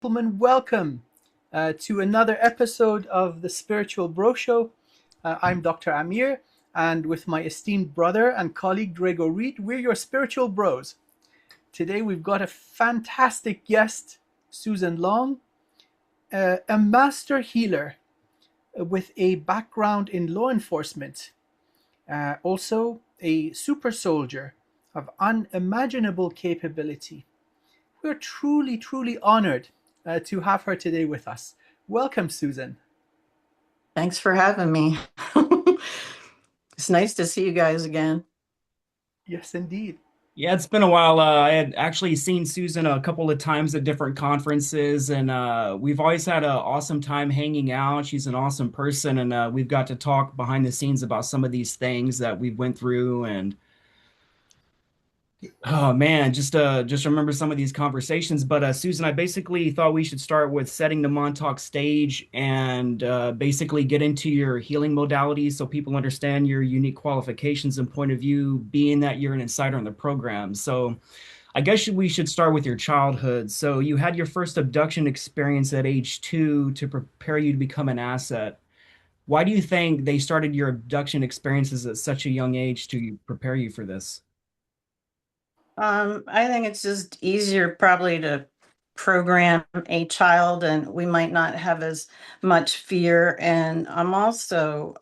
Gentlemen, welcome to another episode of the Spiritual Bro Show. I'm Dr. Amir, and with my esteemed brother and colleague Drago Reid, we're your spiritual bros. Today we've got a fantastic guest, Susan Long, a master healer with a background in law enforcement, also a super soldier of unimaginable capability. We're truly honored to have her today with us. Welcome, Susan. Thanks for having me. It's nice to see you guys again. Yes, indeed. Yeah, it's been a while. I had actually seen Susan a couple of times at different conferences, and we've always had an awesome time hanging out. She's an awesome person, and we've got to talk behind the scenes about some of these things that we've went through. And oh man, just remember some of these conversations. But Susan, I basically thought we should start with setting the Montauk stage and basically get into your healing modalities so people understand your unique qualifications and point of view, being that you're an insider in the program. So I guess we should start with your childhood. So you had your first abduction experience at age 2 to prepare you to become an asset. Why do you think they started your abduction experiences at such a young age to prepare you for this? I think it's just easier probably to program a child, and we might not have as much fear. And I'm also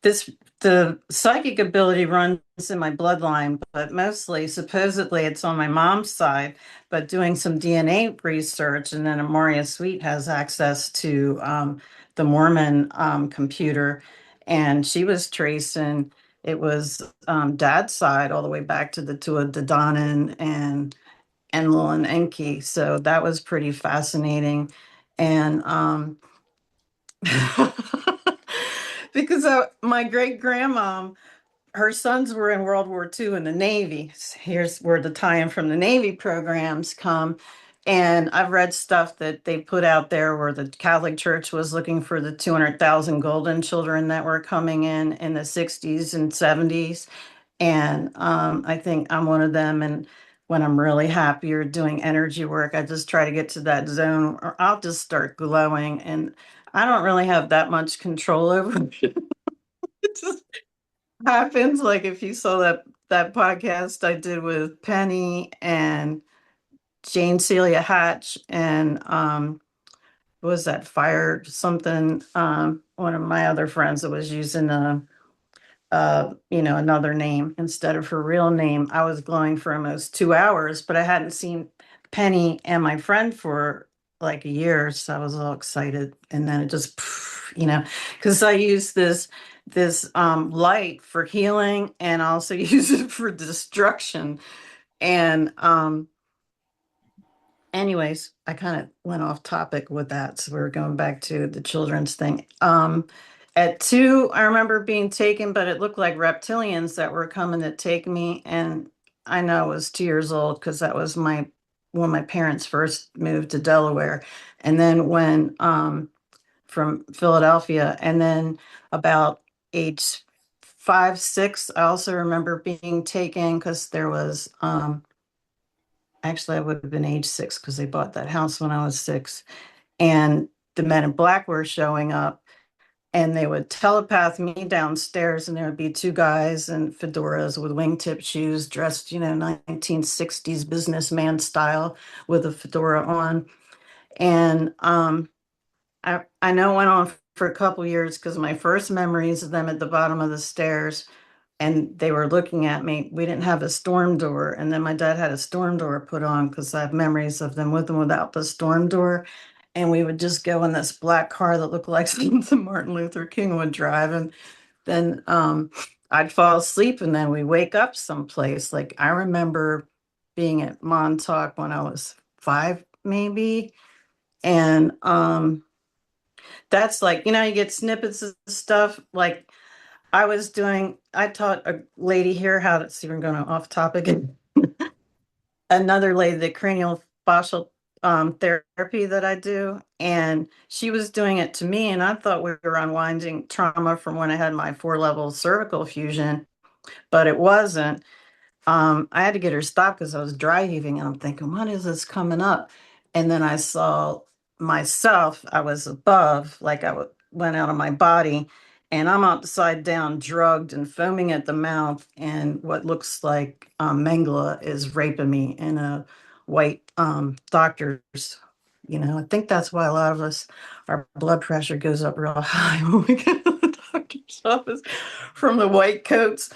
this the psychic ability runs in my bloodline, but mostly supposedly it's on my mom's side. But doing some DNA research, and then Amoria Sweet has access to the Mormon computer, and she was tracing. It was dad's side all the way back to the Tua Dadanen and Enlil and Enki. So that was pretty fascinating. And because my great grandma, her sons were in World War II in the Navy. Here's where the tie-in from the Navy programs come. And I've read stuff that they put out there where the Catholic Church was looking for the 200,000 golden children that were coming in the 60s and 70s. And I think I'm one of them. And when I'm really happy or doing energy work, I just try to get to that zone or I'll just start glowing. And I don't really have that much control over it. It just happens. Like if you saw that podcast I did with Penny and Jane Celia Hatch and what was that fire something one of my other friends that was using another name instead of her real name. I was glowing for almost 2 hours, but I hadn't seen Penny and my friend for like a year, so I was all excited. And then it just, because I use this light for healing and I also use it for destruction. And anyways, I kind of went off topic with that. So we're going back to the children's thing. At 2, I remember being taken, but it looked like reptilians that were coming to take me. And I know I was 2 years old because that was when my parents first moved to Delaware. And then when from Philadelphia, and then about age 5, 6, I also remember being taken because there was actually I would have been age 6 because they bought that house when I was 6. And the men in black were showing up and they would telepath me downstairs, and there would be 2 guys in fedoras with wingtip shoes dressed 1960s businessman style with a fedora on. And I know it went on for a couple years because my first memories of them at the bottom of the stairs and they were looking at me. We didn't have a storm door, and then my dad had a storm door put on because I have memories of them with and without the storm door. And we would just go in this black car that looked like something Martin Luther King would drive, and then I'd fall asleep, and then we wake up someplace. Like I remember being at Montauk when I was 5, maybe, and that's like you get snippets of stuff like I taught a lady here how to see we're going off topic. And another lady, the cranial fascial therapy that I do. And she was doing it to me. And I thought we were unwinding trauma from when I had my 4-level cervical fusion, but it wasn't. I had to get her stopped because I was dry heaving. And I'm thinking, what is this coming up? And then I saw myself, I was above, like went out of my body, and I'm upside down, drugged and foaming at the mouth. And what looks like Mengele is raping me in a white doctor's. I think that's why a lot of us, our blood pressure goes up real high when we get to the doctor's office from the white coats.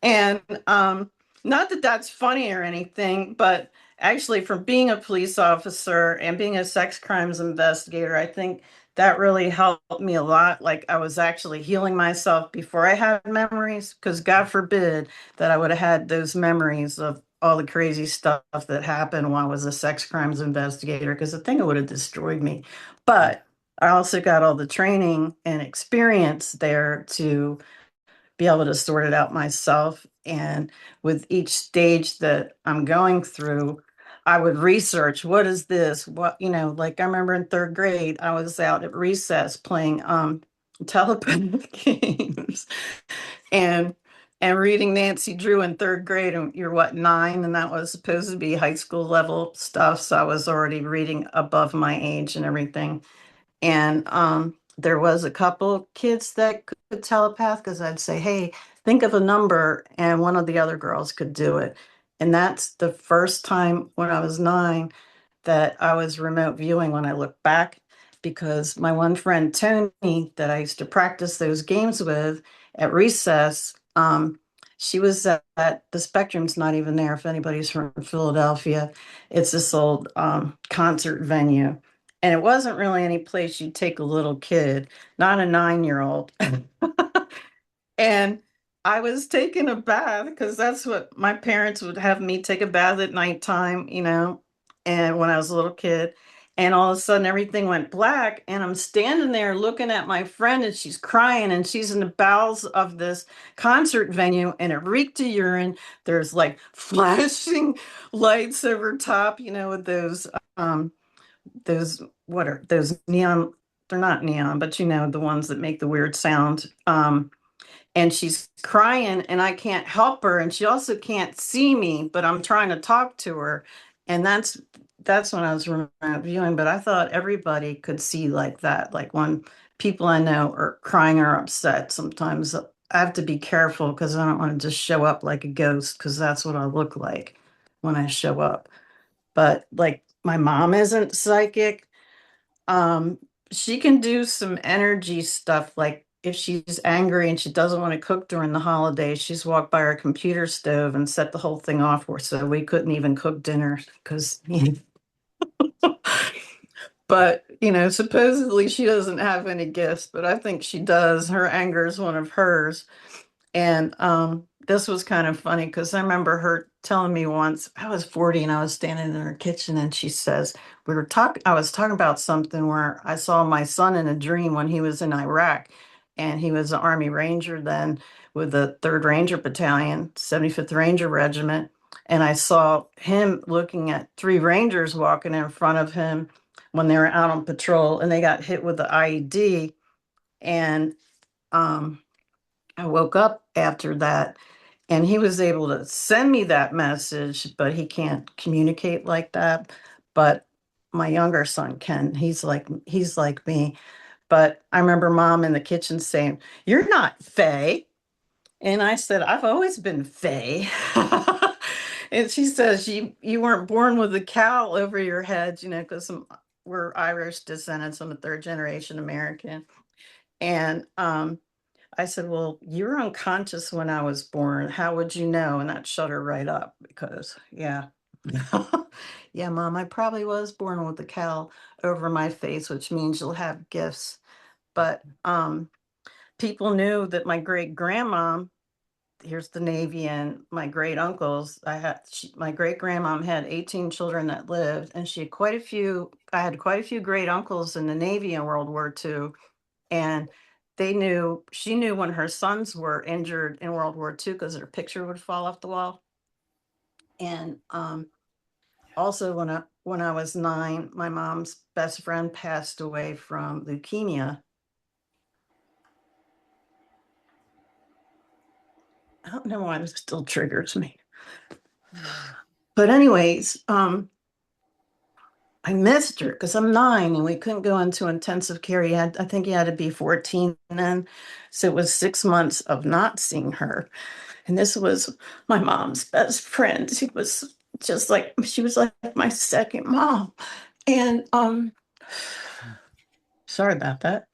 And not that that's funny or anything, but actually, from being a police officer and being a sex crimes investigator, I think that really helped me a lot. Like I was actually healing myself before I had memories, because God forbid that I would have had those memories of all the crazy stuff that happened while I was a sex crimes investigator, because I think it would have destroyed me. But I also got all the training and experience there to be able to sort it out myself. And with each stage that I'm going through, I would research what is this? Like I remember in third grade, I was out at recess playing telepathic games and reading Nancy Drew in third grade. And you're what, 9? And that was supposed to be high school level stuff. So I was already reading above my age and everything. And there was a couple kids that could telepath, because I'd say, hey, think of a number, and one of the other girls could do it. And that's the first time when I was 9 that I was remote viewing when I look back, because my one friend, Tony, that I used to practice those games with at recess, she was at the Spectrum's not even there, if anybody's from Philadelphia. It's this old concert venue. And it wasn't really any place you'd take a little kid, not a 9-year-old. And I was taking a bath, because that's what my parents would have me take a bath at nighttime, and when I was a little kid. And all of a sudden everything went black, and I'm standing there looking at my friend, and she's crying, and she's in the bowels of this concert venue, and it reeked of urine. There's like flashing lights over top, with those what are those neon, they're not neon, but the ones that make the weird sound. And she's crying, and I can't help her, and she also can't see me, but I'm trying to talk to her. And that's when I was viewing. But I thought everybody could see like that, like when people I know are crying or upset. Sometimes I have to be careful, because I don't want to just show up like a ghost, because that's what I look like when I show up. But like my mom isn't psychic. um, she can do some energy stuff, like if she's angry and she doesn't want to cook during the holidays, she's walked by our computer stove and set the whole thing off for, so we couldn't even cook dinner, because but supposedly she doesn't have any gifts, but I think she does. Her anger is one of hers. And this was kind of funny, because I remember her telling me once, I was 40 and I was standing in her kitchen, and she says, I was talking about something where I saw my son in a dream when he was in Iraq, and he was an Army Ranger then with the 3rd Ranger Battalion, 75th Ranger Regiment. And I saw him looking at 3 Rangers walking in front of him when they were out on patrol, and they got hit with the IED. And um, I woke up after that, and he was able to send me that message, but he can't communicate like that. But my younger son can. He's like me. But I remember mom in the kitchen saying, "You're not Faye." And I said, "I've always been Faye." And she says, you weren't born with a cowl over your head, because we're Irish descendants. I'm a 3rd-generation American. And I said, "Well, you were unconscious when I was born. How would you know?" And that shut her right up, because, yeah. Yeah, Mom, I probably was born with a cowl over my face, which means you'll have gifts. But people knew that my great grandmom, here's the Navy, and my great uncles, my great grandmom had 18 children that lived, and I had quite a few great uncles in the Navy in World War II. And she knew when her sons were injured in World War II, because their picture would fall off the wall. And also when I was 9, my mom's best friend passed away from leukemia. I don't know why this still triggers me. But anyways, I missed her because I'm 9 and we couldn't go into intensive care. I think he had to be 14 then. So it was 6 months of not seeing her. And this was my mom's best friend. She was like my second mom. And sorry about that.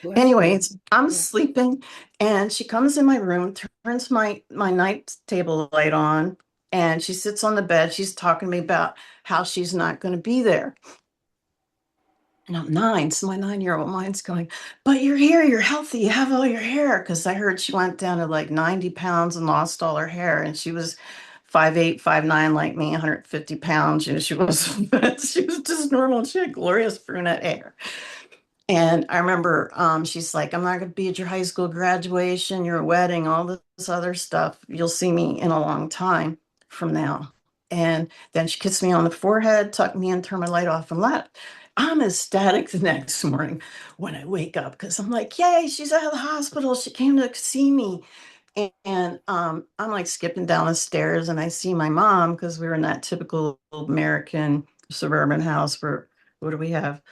Bless you. Anyways, I'm Yeah. sleeping and she comes in my room, turns my night table light on, and she sits on the bed. She's talking to me about how she's not going to be there. And I'm 9, so my 9-year-old mind's going, but you're here, you're healthy, you have all your hair. Because I heard she went down to like 90 pounds and lost all her hair. And she was 5'8", 5'9", like me, 150 pounds. She was she was just normal. She had glorious brunette hair. And I remember she's like, I'm not going to be at your high school graduation, your wedding, all this other stuff. You'll see me in a long time from now. And then she kissed me on the forehead, tucked me in, turned my light off, and left. I'm ecstatic the next morning when I wake up because I'm like, yay, she's out of the hospital. She came to see me. And I'm like skipping down the stairs and I see my mom because we were in that typical American suburban house where, what do we have?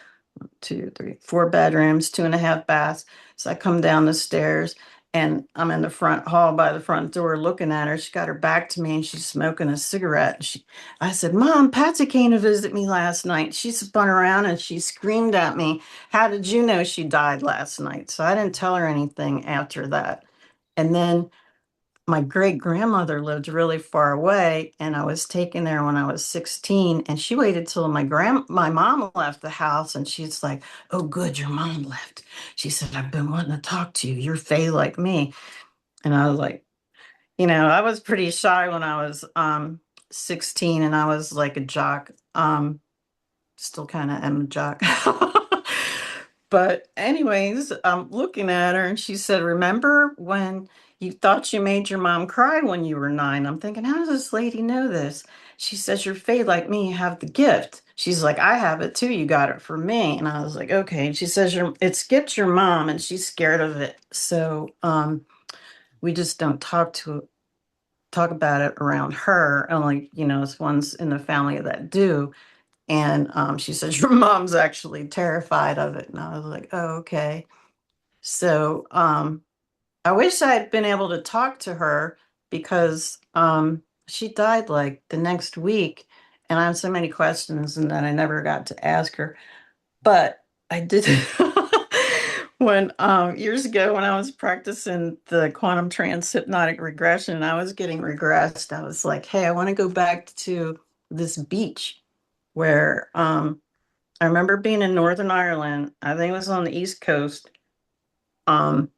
2, 3, 4 bedrooms, 2.5 baths. So I come down the stairs and I'm in the front hall by the front door looking at her. She got her back to me and she's smoking a cigarette. I said, Mom, Patsy came to visit me last night. She spun around and she screamed at me, how did you know she died last night? So I didn't tell her anything after that. And then my great grandmother lived really far away, and I was taken there when I was 16. And she waited till my mom left the house, and she's like, "Oh, good, your mom left." She said, "I've been wanting to talk to you. You're Faye like me." And I was like, I was pretty shy when I was 16, and I was like a jock. Still kind of am a jock. But anyways, I'm looking at her and she said, remember when you thought you made your mom cry when you were 9? I'm thinking, how does this lady know this? She says, you're Faye like me, you have the gift. She's like, I have it too. You got it from me. And I was like, okay. And she says, it skipped your mom and she's scared of it. So we just don't talk about it around her. Only, it's ones in the family that do. And she says, your mom's actually terrified of it. And I was like, oh, okay. So I wish I had been able to talk to her because she died like the next week. And I have so many questions and that I never got to ask her. But I did when years ago when I was practicing the quantum trance hypnotic regression and I was getting regressed, I was like, hey, I want to go back to this beach where I remember being in Northern Ireland. I think it was on the East Coast. Um,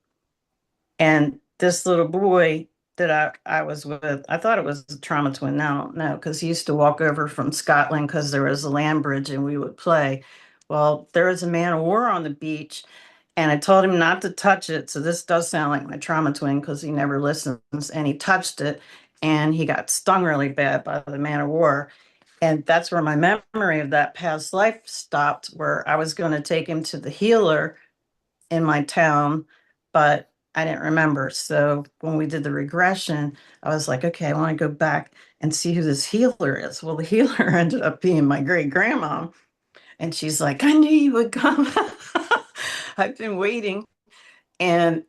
and this little boy that I was with, I thought it was a trauma twin. Now, no, because he used to walk over from Scotland because there was a land bridge and we would play. Well, there was a man of war on the beach, and I told him not to touch it. So this does sound like my trauma twin because he never listens. And he touched it, and he got stung really bad by the man of war. And that's where my memory of that past life stopped, where I was going to take him to the healer in my town, but I didn't remember. So when we did the regression, I was like, okay, I want to go back and see who this healer is. Well, the healer ended up being my great grandma. And she's like, I knew you would come. I've been waiting. And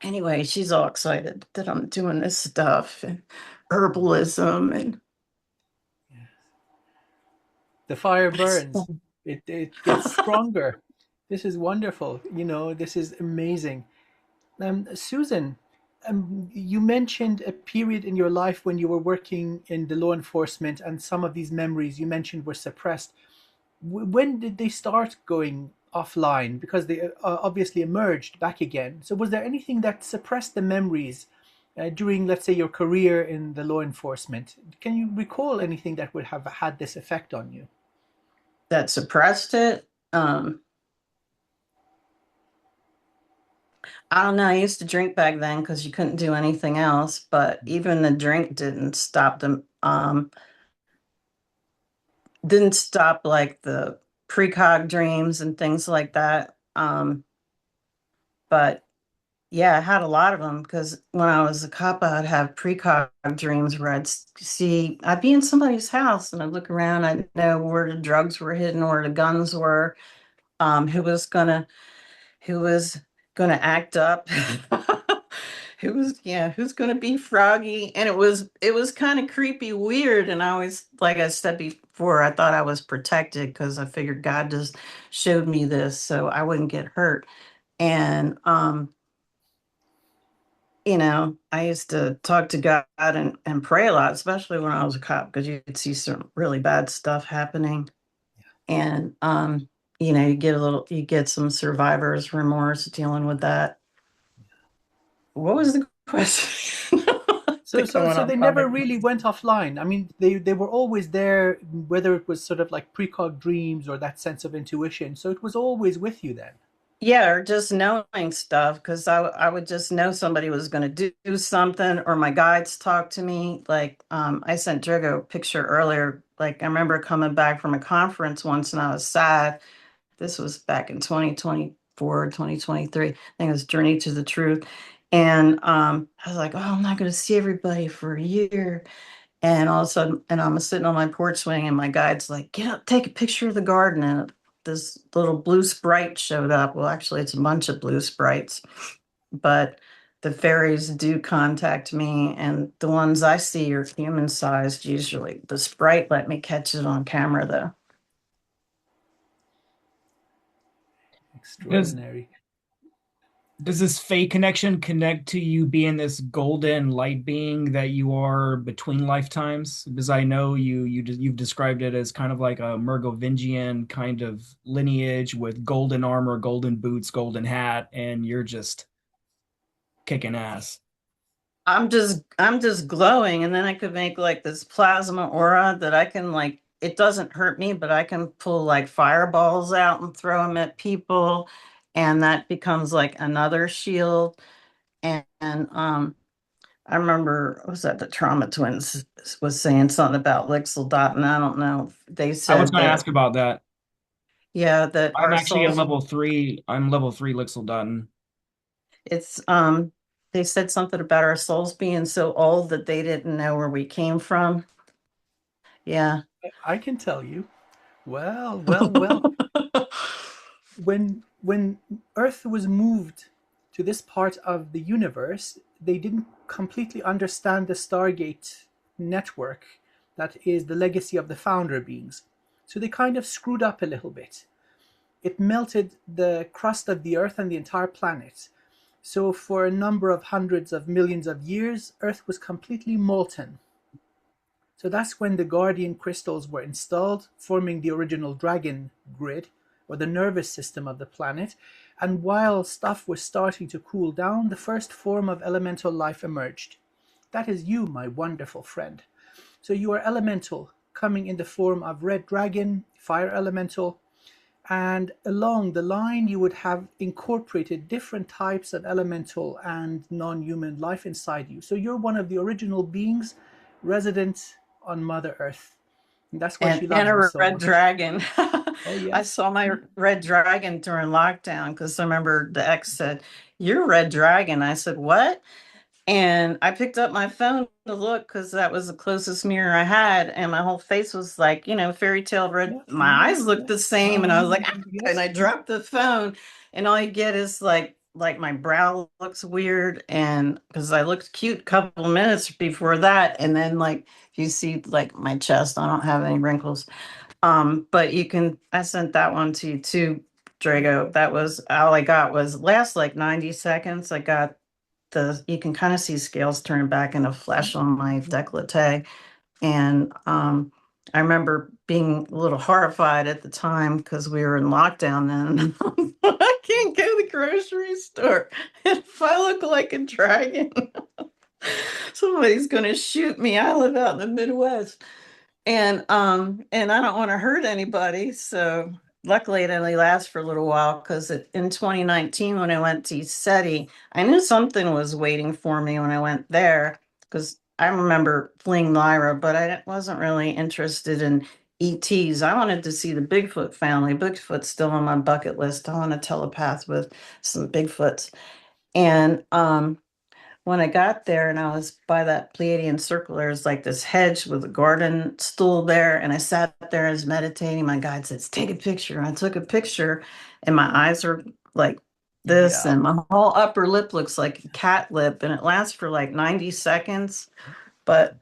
anyway, she's all excited that I'm doing this stuff and herbalism and The fire burns. It gets stronger. This is wonderful. This is amazing. Susan, you mentioned a period in your life when you were working in the law enforcement, and some of these memories you mentioned were suppressed. When did they start going offline? Because they obviously emerged back again. So, was there anything that suppressed the memories during, let's say, your career in the law enforcement? Can you recall anything that would have had this effect on you? that suppressed it. I don't know. I used to drink back then because you couldn't do anything else, but even the drink didn't stop like the precog dreams and things like that. But Yeah, I had a lot of them because when I was a cop, I'd have precog dreams where I'd be in somebody's house and I'd look around, I'd know where the drugs were hidden, where the guns were, who was gonna act up, who's gonna be froggy. And it was kind of creepy, weird. And I always, like I said before, I thought I was protected because I figured God just showed me this so I wouldn't get hurt. And I used to talk to God and pray a lot, especially when I was a cop, because you could see some really bad stuff happening. And you get some survivor's remorse dealing with that. What was the question? I So, think I so, went so off they never topic. really went offline. I mean, they were always there, whether it was sort of like precog dreams or that sense of intuition. So it was always with you then. Yeah, or just knowing stuff because I would just know somebody was going to do something, or my guides talk to me. Like I sent Drago a picture earlier. Like I remember coming back from a conference once and I was sad. This was back in 2024, 2023. I think it was Journey to the Truth. And I was like, oh, I'm not going to see everybody for a year. And all of a sudden, and I'm sitting on my porch swing, and my guide's like, get up, take a picture of the garden. And this little blue sprite showed up. Well, actually, it's a bunch of blue sprites, but the fairies do contact me, and the ones I see are human sized usually. The sprite let me catch it on camera, though. Does Extraordinary. does this fate connection connect to you being this golden light being that you are between lifetimes? Because I know you've described it as kind of like a Mergovingian kind of lineage with golden armor, golden boots, golden hat, and you're just kicking ass. I'm just glowing, and then I could make like this plasma aura that I can, like, it doesn't hurt me, but I can pull like fireballs out and throw them at people, and that becomes like another shield. And I remember, was that the trauma twins was saying something about Lichtsoldaten. I don't know. They I was said going to that, ask about that. yeah, that I'm our actually a souls, level three. I'm level three Lichtsoldaten. it's they said something about our souls being so old that they didn't know where we came from. Yeah. I can tell you. Well, well, well. When Earth was moved to this part of the universe, they didn't completely understand the Stargate network that is the legacy of the founder beings. So they kind of screwed up a little bit. It melted the crust of the Earth and the entire planet. So for a number of hundreds of millions of years, Earth was completely molten. So that's when the Guardian crystals were installed, forming the original dragon grid, or the nervous system of the planet. And while stuff was starting to cool down, the first form of elemental life emerged. That is you, my wonderful friend. So you are elemental, coming in the form of red dragon, fire elemental, and along the line you would have incorporated different types of elemental and non-human life inside you. So you're one of the original beings resident on Mother Earth, and that's why and she and loves you a so red much. dragon. Oh I yes. saw my red dragon during lockdown because I remember the ex said, "You're red dragon." I said, "What?" And I picked up my phone to look because that was the closest mirror I had, and my whole face was like, fairy tale red. Yes, My eyes yes, looked the yes. same, and I was like, "Ah," and Yes. I dropped the phone, and all you get is like my brow looks weird, and because I looked cute a couple of minutes before that, and then like you see like my chest, I don't have any wrinkles. But I sent that one to you too, Drago. That was all I got was last like 90 seconds. I got you can kind of see scales turn back into flesh on my décolleté. And I remember being a little horrified at the time because we were in lockdown then. I can't go to the grocery store. If I look like a dragon, somebody's gonna shoot me. I live out in the Midwest. And I don't want to hurt anybody. So luckily it only lasts for a little while because in 2019 when I went to SETI, I knew something was waiting for me when I went there because I remember fleeing Lyra, but I wasn't really interested in ETs. I wanted to see the Bigfoot family. Bigfoot's still on my bucket list. I want to telepath with some Bigfoots. And when I got there and I was by that Pleiadian circle, there was like this hedge with a garden stool there. And I sat there, I was meditating. My guide says, take a picture. And I took a picture, and my eyes are like this, Yeah. and my whole upper lip looks like a cat lip, and it lasts for like 90 seconds. But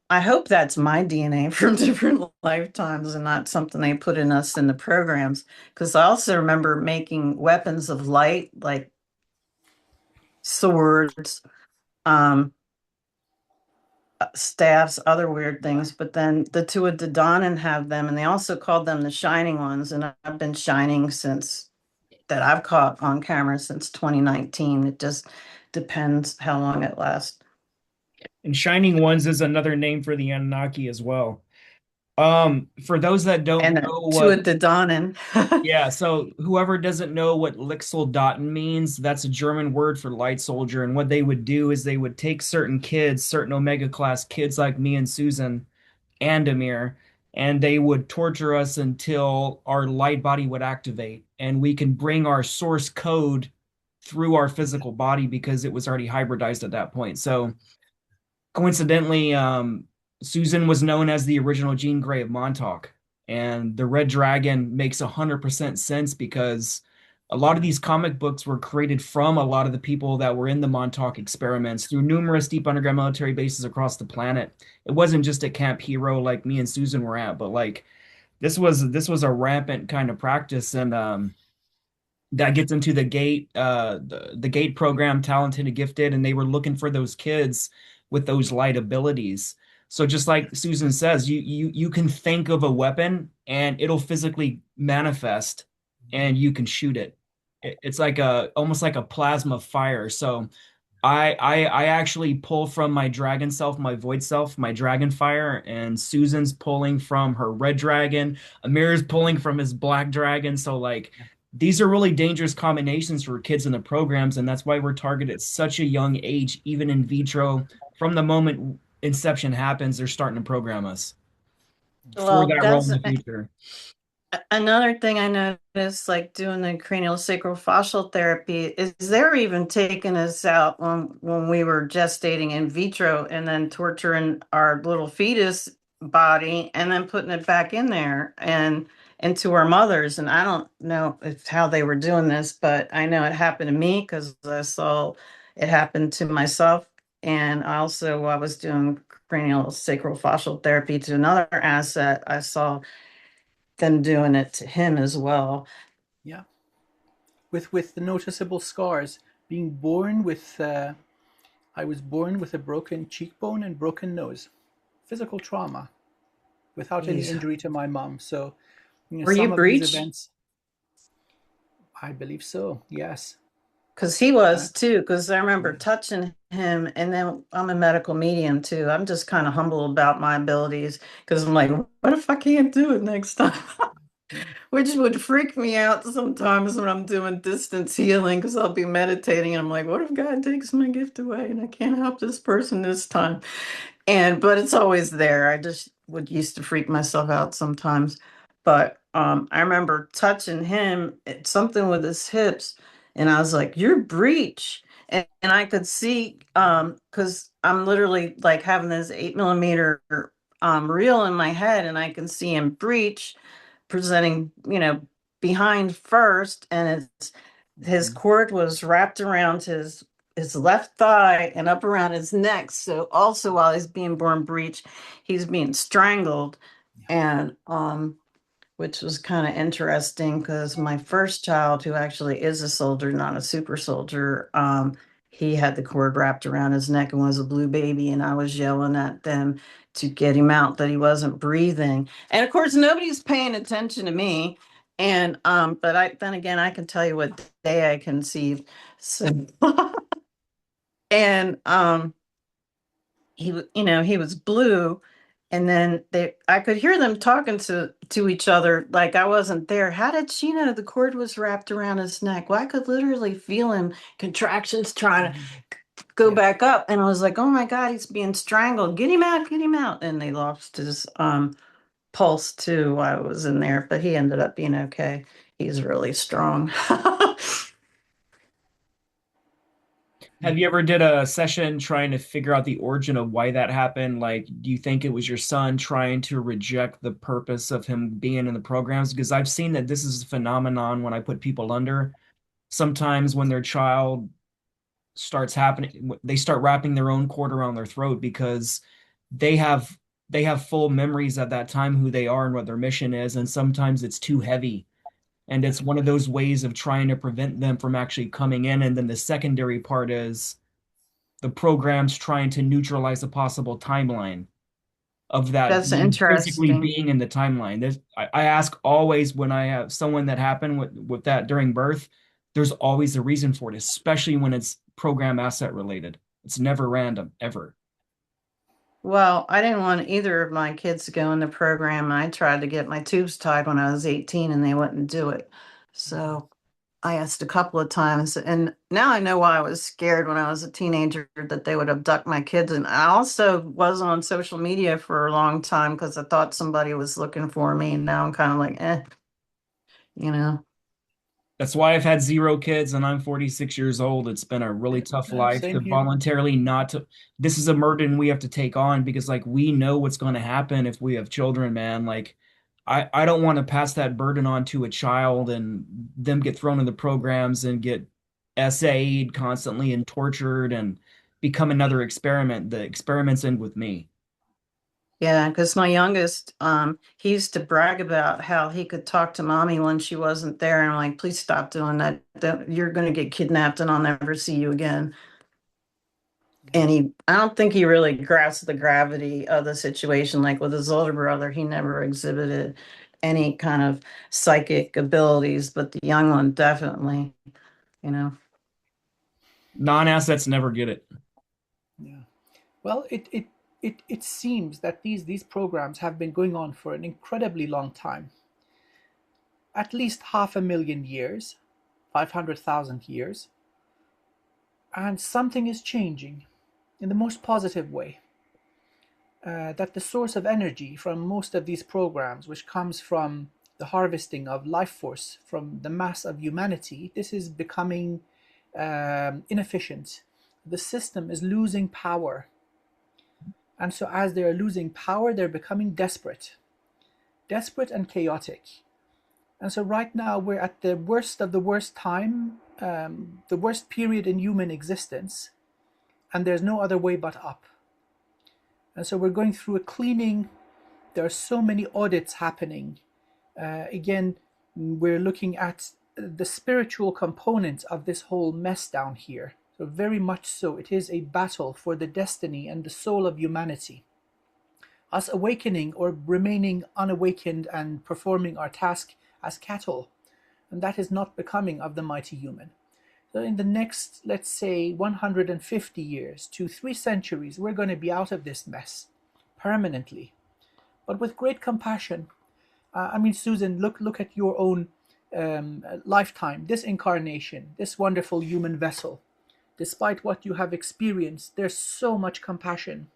I hope that's my DNA from different lifetimes and not something they put in us in the programs. Because I also remember making weapons of light, like swords, um, staffs, other weird Yeah. things. But then the two of Dadonin have them, and they also called them the shining ones. And I've been shining since that I've caught on camera since 2019. It just depends how long it lasts. And Shining Ones is another name for the Anunnaki as well. For those that don't And know two what, of Dadonin. yeah, so whoever doesn't know what Lichtsoldaten means, that's a German word for light soldier. And what they would do is they would take certain kids, certain Omega class kids like me and Susan and Amir, and they would torture us until our light body would activate and we can bring our source code through our physical body because it was already hybridized at that point. So coincidentally, Susan was known as the original Jean Grey of Montauk, and the Red Dragon makes 100% sense because a lot of these comic books were created from a lot of the people that were in the Montauk experiments through numerous deep underground military bases across the planet. It wasn't just at Camp Hero like me and Susan were at, but like this was a rampant kind of practice, and that gets into the the gate program, talented and gifted, and they were looking for those kids with those light abilities. So just like Susan says, you can think of a weapon and it'll physically manifest and you can shoot it. It's like a almost like a plasma fire. So I actually pull from my dragon self, my void self, my dragon fire, and Susan's pulling from her red dragon. Amir's pulling from his black dragon. So like these are really dangerous combinations for kids in the programs, and that's why we're targeted at such a young age, even in vitro. From the moment inception happens, they're starting to program us for Well, that role in that's the future. another thing I noticed, like doing the cranial sacral therapy, is they're even taking us out when we were gestating in vitro and then torturing our little fetus body and then putting it back in there and into our mothers. And I don't know if how they were doing this, but I know it happened to me because I saw it happen to myself. And also, I was doing cranial sacral therapy to another asset. I saw them doing it to him as well. Yeah. With the noticeable scars, being born with, I was born with a broken cheekbone and broken nose, physical trauma, without any Jeez. injury to my mom. So, Were you some of these breached? events, I believe so. Yes. Because he Uh, was too. Because I remember yeah. touching him, and then I'm a medical medium too. I'm just kind of humble about my abilities because I'm like, what if I can't do it next time? Yeah. Which would freak me out sometimes when I'm doing distance healing because I'll be meditating and I'm like, what if God takes my gift away and I can't help this person this time? And but it's always there. I just would used to freak myself out sometimes. But I remember touching him at something with his hips, and I was like, "You're breech." And I could see because I'm literally like having this 8 millimeter reel in my head, and I can see him breech presenting, behind first, and his Mhm. cord was wrapped around his left thigh and up around his neck. So also while he's being born breech, he's being strangled, Yeah. and which was kind of interesting because my first child, who actually is a soldier, not a super soldier, he had the cord wrapped around his neck and was a blue baby, and I was yelling at them to get him out that he wasn't breathing. And of course, nobody's paying attention to me. And but I then again, I can tell you what day I conceived. So and he was blue, and then I could hear them talking to each other like I wasn't there. How did she know the cord was wrapped around his neck? Well, I could literally feel him contractions trying to Mhm. go Yeah. back up, and I was like, oh my god, he's being strangled, get him out. And they lost his pulse too while I was in there, but he ended up being okay. He's really strong. Have you ever did a session trying to figure out the origin of why that happened? Like, do you think it was your son trying to reject the purpose of him being in the programs? Because I've seen that this is a phenomenon when I put people under. Sometimes when their child starts happening, they start wrapping their own cord around their throat because they have they have full memories at that time who they are and what their mission is, and sometimes it's too heavy. And it's one of those ways of trying to prevent them from actually coming in. And then the secondary part is the program's trying to neutralize a possible timeline of that That's you physically interesting. being in the timeline. I ask always when I have someone that happened with that during birth, there's always a reason for it, especially when it's program asset related. It's never random, ever. Well, I didn't want either of my kids to go in the program. I tried to get my tubes tied when I was 18 and they wouldn't do it. So I asked a couple of times, and now I know why I was scared when I was a teenager that they would abduct my kids. And I also was on social media for a long time because I thought somebody was looking for me. And now I'm kind of like, you know. That's why I've had zero kids and I'm 46 years old. It's been a really tough life Same to here. voluntarily not to. This is a burden we have to take on because, like, we know what's going to happen if we have children, man. Like, I don't want to pass that burden on to a child and them get thrown in the programs and get SA'd constantly and tortured and become another experiment. The experiments end with me. Yeah, because my youngest, he used to brag about how he could talk to mommy when she wasn't there. And I'm like, please stop doing that. You're going to get kidnapped and I'll never see you again. And I don't think he really grasped the gravity of the situation. Like with his older brother, he never exhibited any kind of psychic abilities, but the young one definitely, you know. Non-assets never get it. Yeah. Well, it seems that these programs have been going on for an incredibly long time, at least 500,000 years, 500,000 years, and something is changing in the most positive way. That the source of energy from most of these programs, which comes from the harvesting of life force from the mass of humanity, this is becoming inefficient. The system is losing power. And so, as they are losing power, they're becoming desperate and chaotic. And so, right now, we're at the worst of the worst time, the worst period in human existence, and there's no other way but up. And so, we're going through a cleaning. There are so many audits happening. Again, we're looking at the spiritual component of this whole mess down here. So, very much so, it is a battle for the destiny and the soul of humanity. Us awakening or remaining unawakened and performing our task as cattle, and that is not becoming of the mighty human. So, in the next, let's say, 150 years to 3 centuries, we're going to be out of this mess permanently, but with great compassion. I mean, Susan, look at your own lifetime, this incarnation, this wonderful human vessel. Despite what you have experienced, there's so much compassion.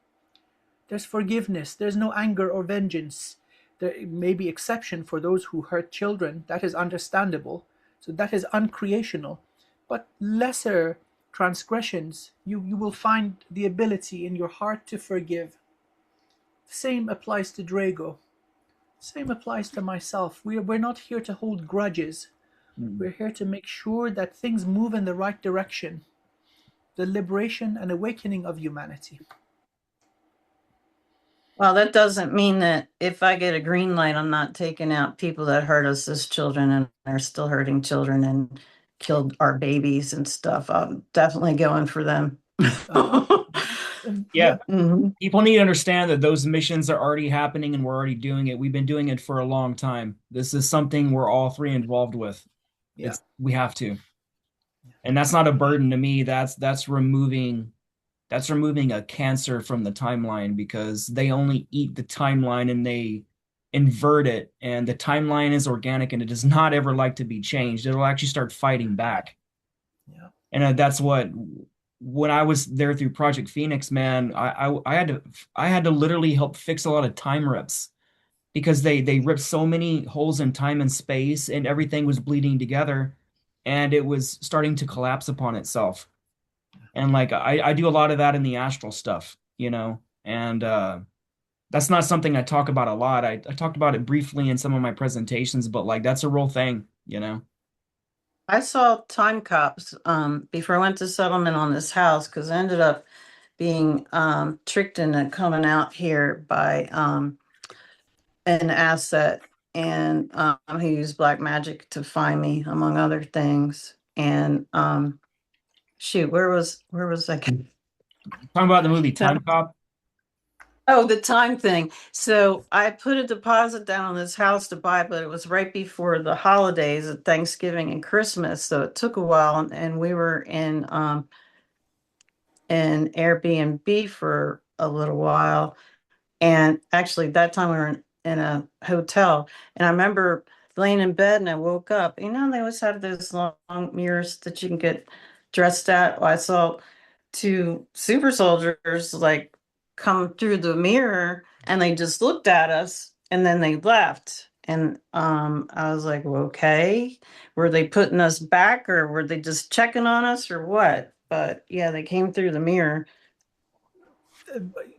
There's forgiveness. There's no anger or vengeance. There may be exception for those who hurt children. That is understandable. So that is uncreational. But lesser transgressions, you will find the ability in your heart to forgive. The same applies to Drago. Same applies to myself. We're not here to hold grudges. Mm. We're here to make sure that things move in the right direction. The liberation and awakening of humanity. Well, that doesn't mean that if I get a green light, I'm not taking out people that hurt us as children and are still hurting children and killed our babies and stuff. I'm definitely going for them. Uh-huh. Yeah, Yeah. Mhm. people need to understand that those missions are already happening and we're already doing it. We've been doing it for a long time. This is something we're all three involved with. Yeah. It's we have to. And that's not a burden to me. That's removing a cancer from the timeline because they only eat the timeline and they invert it. And the timeline is organic and it does not ever like to be changed. It'll actually start fighting back. Yeah. And that's what when I was there through Project Phoenix, man, I had to literally help fix a lot of time rips because they ripped so many holes in time and space and everything was bleeding together and it was starting to collapse upon itself. And like I do a lot of that in the astral stuff, and that's not something I talk about a lot. I talked about it briefly in some of my presentations, but like that's a real thing. I saw time cops before I went to settlement on this house because I ended up being tricked into coming out here by an asset, and he used black magic to find me, among other things. And shoot, where was I? Talking about the movie Time Cop. Oh, the time thing. So I put a deposit down on this house to buy, but it was right before the holidays of Thanksgiving and Christmas. So it took a while, and we were in an Airbnb for a little while. And actually, that time we were in a hotel. And I remember laying in bed and I woke up. You know, they always have those long mirrors that you can get dressed at. Well, I saw two super soldiers like come through the mirror and they just looked at us and then they left. And I was like, well, okay, were they putting us back or were they just checking on us or what? But yeah, they came through the mirror.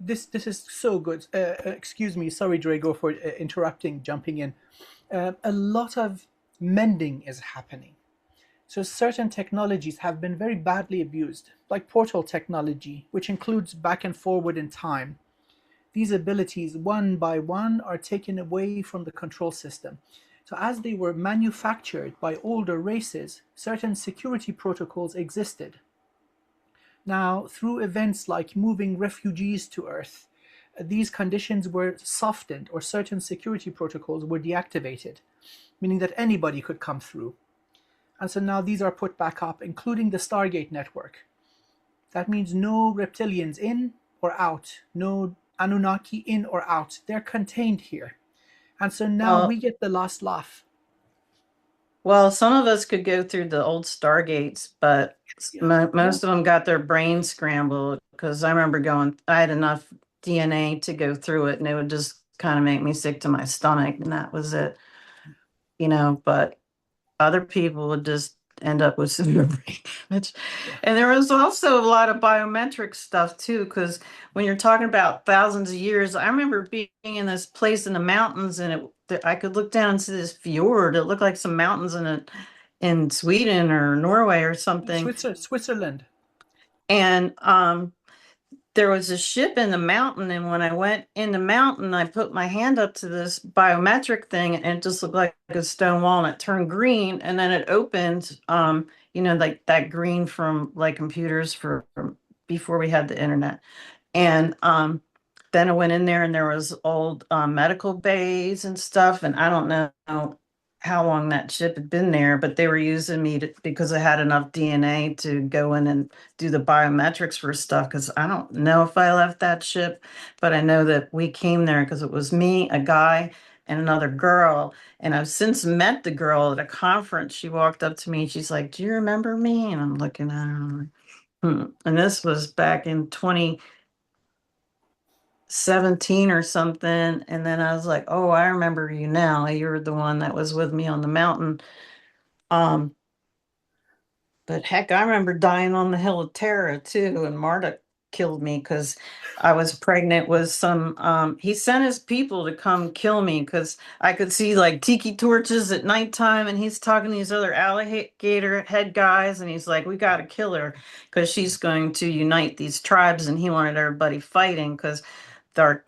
This is so good. Excuse me, sorry, Drago, for interrupting, jumping in. A lot of mending is happening. So certain technologies have been very badly abused, like portal technology, which includes back and forward in time. These abilities, one by one, are taken away from the control system. So as they were manufactured by older races, certain security protocols existed. Now, through events like moving refugees to Earth, these conditions were softened or certain security protocols were deactivated, meaning that anybody could come through. And so now these are put back up, including the Stargate network. That means no reptilians in or out, no Anunnaki in or out. They're contained here. And so now Well, we get the last laugh. Well, some of us could go through the old Stargates, but Yeah, yeah. most of them got their brains scrambled because I remember going, I had enough DNA to go through it and it would just kind of make me sick to my stomach and that was it, but other people would just end up with severe brain damage. Yeah. And there was also a lot of biometric stuff too, because when you're talking about thousands of years, I remember being in this place in the mountains and I could look down and see this fjord. It looked like some mountains in Sweden or Norway or something. Switzerland. And there was a ship in the mountain, and when I went in the mountain, I put my hand up to this biometric thing, and it just looked like a stone wall, and it turned green, and then it opened, like that green from like computers from before we had the internet. And then I went in there, and there was old medical bays and stuff, and I don't know how long that ship had been there, but they were using me because I had enough DNA to go in and do the biometrics for stuff. Because I don't know if I left that ship, but I know that we came there because it was me, a guy, and another girl. And I've since met the girl at a conference. She walked up to me and she's like, "Do you remember me?" And I'm looking at her. And I'm like, hmm. And this was back in 2017 or something. And then I was like, "Oh, I remember you now. You're the one that was with me on the mountain." Um, But heck, I remember dying on the Hill of Terror too, and Marta killed me because I was pregnant with some. He sent his people to come kill me because I could see like tiki torches at nighttime, and he's talking to these other alligator head guys, and he's like, "We got to kill her because she's going to unite these tribes," and he wanted everybody fighting because our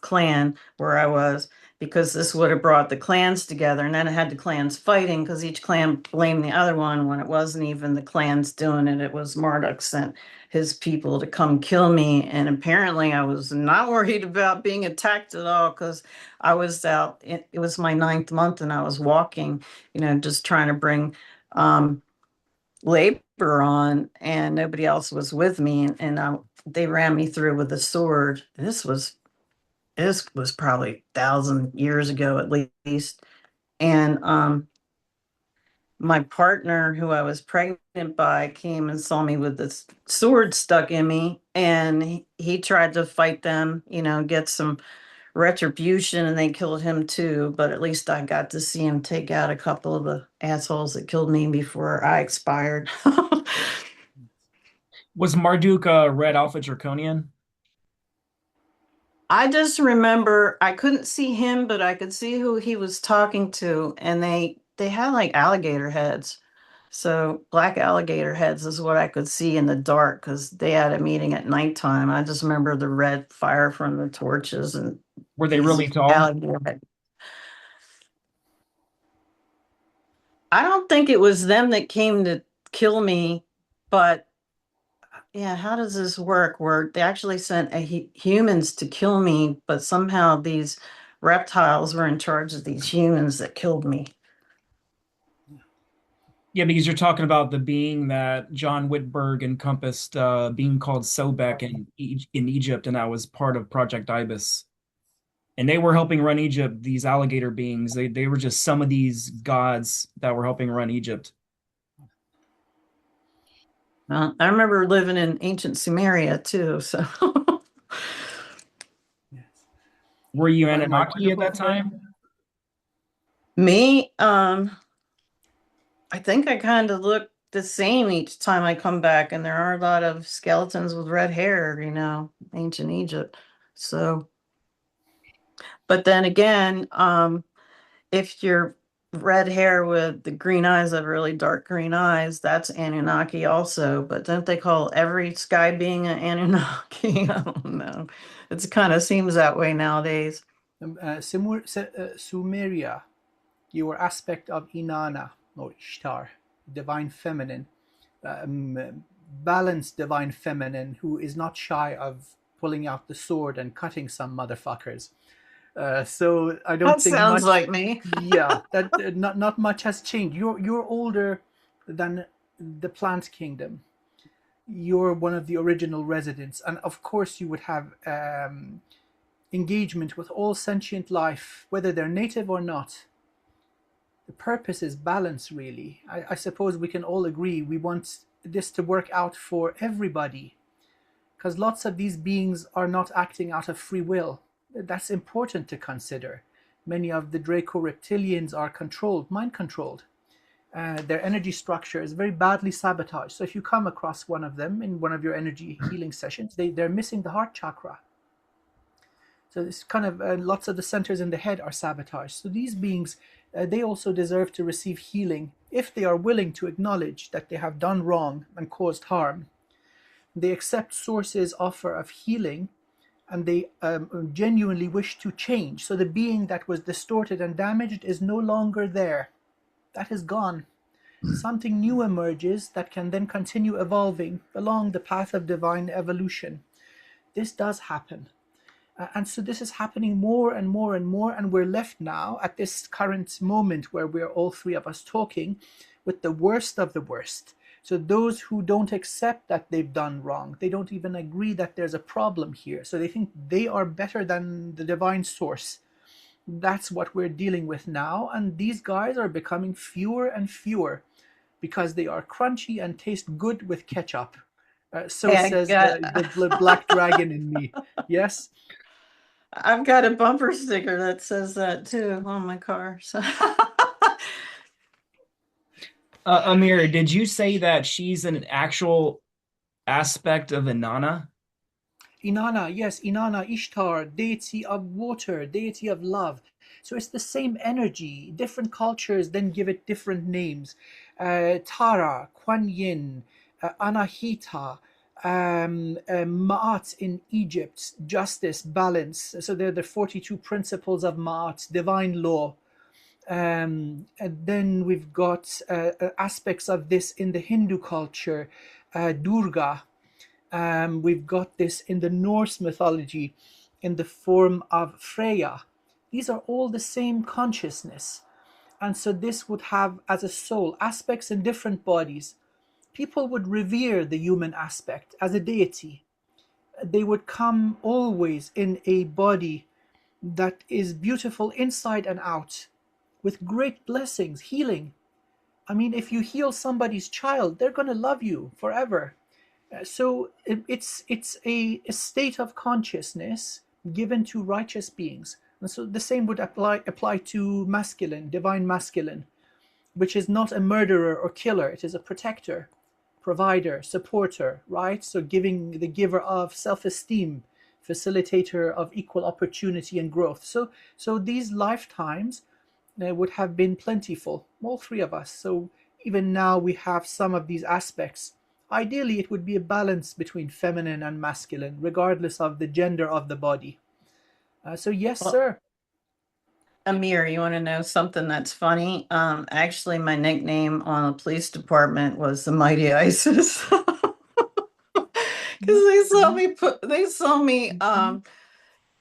clan where I was, because this would have brought the clans together. And then it had the clans fighting because each clan blamed the other one when it wasn't even the clans doing it. It was Marduk sent his people to come kill me. And apparently I was not worried about being attacked at all because I was out. It was my 9th month and I was walking, just trying to bring labor on, and nobody else was with me. And they ran me through with a sword. This was probably 1,000 years ago at least. And my partner, who I was pregnant by, came and saw me with this sword stuck in me. And he tried to fight them, get some retribution, and they killed him too. But at least I got to see him take out a couple of the assholes that killed me before I expired. Was Marduk Red Alpha Draconian? I just remember I couldn't see him, but I could see who he was talking to, and they had like alligator heads. So black alligator heads is what I could see in the dark because they had a meeting at nighttime. I just remember the red fire from the torches and Were they these really tall? alligator heads. I don't think it was them that came to kill me, but yeah, how does this work? Where they actually sent humans to kill me, but somehow these reptiles were in charge of these humans that killed me. Yeah, because you're talking about the being that John Whitberg encompassed, being called Sobek in Egypt, and that was part of Project Ibis. And they were helping run Egypt, these alligator beings. They were just some of these gods that were helping run Egypt. I remember living in ancient Sumeria too, so Yes. Were you My Anunnaki at wonderful that friend. time? me, I think I kind of look the same each time I come back, and there are a lot of skeletons with red hair, ancient Egypt. So, but then again, if you're red hair with the green eyes, have really dark green eyes, that's Anunnaki also. But don't they call every sky being an Anunnaki? I don't know. It kind of seems that way nowadays. Sumeria, your aspect of Inanna or Ishtar, divine feminine, balanced divine feminine who is not shy of pulling out the sword and cutting some motherfuckers. So I don't That think sounds much. like me. Yeah, that not much has changed. You're older than the plant kingdom. You're one of the original residents, and of course you would have engagement with all sentient life, whether they're native or not. The purpose is balance, really. I suppose we can all agree we want this to work out for everybody, because lots of these beings are not acting out of free will. That's important to consider. Many of the Draco reptilians are controlled, mind controlled. Their energy structure is very badly sabotaged. So if you come across one of them in one of your energy healing sessions, they're missing the heart chakra. So this kind of lots of the centers in the head are sabotaged. So these beings, they also deserve to receive healing if they are willing to acknowledge that they have done wrong and caused harm. They accept Source's offer of healing, and they genuinely wish to change. So the being that was distorted and damaged is no longer there. That is gone. Something new emerges that can then continue evolving along the path of divine evolution. This does happen. And so this is happening more and more and more, and we're left now at this current moment where we're all three of us talking with the worst of the worst. So those who don't accept that they've done wrong, they don't even agree that there's a problem here. So they think they are better than the divine source. That's what we're dealing with now, and these guys are becoming fewer and fewer because they are crunchy and taste good with ketchup. So Hey, I says got the black dragon in me. Yes? I've got a bumper sticker that says that too on my car. So Amir, did you say that she's an actual aspect of Inanna? Inanna, yes, Inanna, Ishtar, deity of water, deity of love. So it's the same energy. Different cultures then give it different names. Tara, Kuan Yin, Anahita, Ma'at in Egypt, justice, balance. So they're the 42 principles of Ma'at, divine law. And then we've got aspects of this in the Hindu culture, Durga. We've got this in the Norse mythology in the form of Freya. These are all the same consciousness. And so this would have as a soul aspects in different bodies. People would revere the human aspect as a deity. They would come always in a body that is beautiful inside and out, with great blessings, healing. I mean, if you heal somebody's child, they're going to love you forever. So it's a state of consciousness given to righteous beings. And so the same would apply to masculine, divine masculine, which is not a murderer or killer, it is a protector. provider, supporter, right? So giving the giver of self-esteem, facilitator of equal opportunity and growth. So these lifetimes would have been plentiful, all three of us. So even now we have some of these aspects. Ideally, it would be a balance between feminine and masculine, regardless of the gender of the body. So yes, Well, sir. Amir, you want to know something that's funny? Actually, my nickname on the police department was the Mighty Isis. Because they saw me,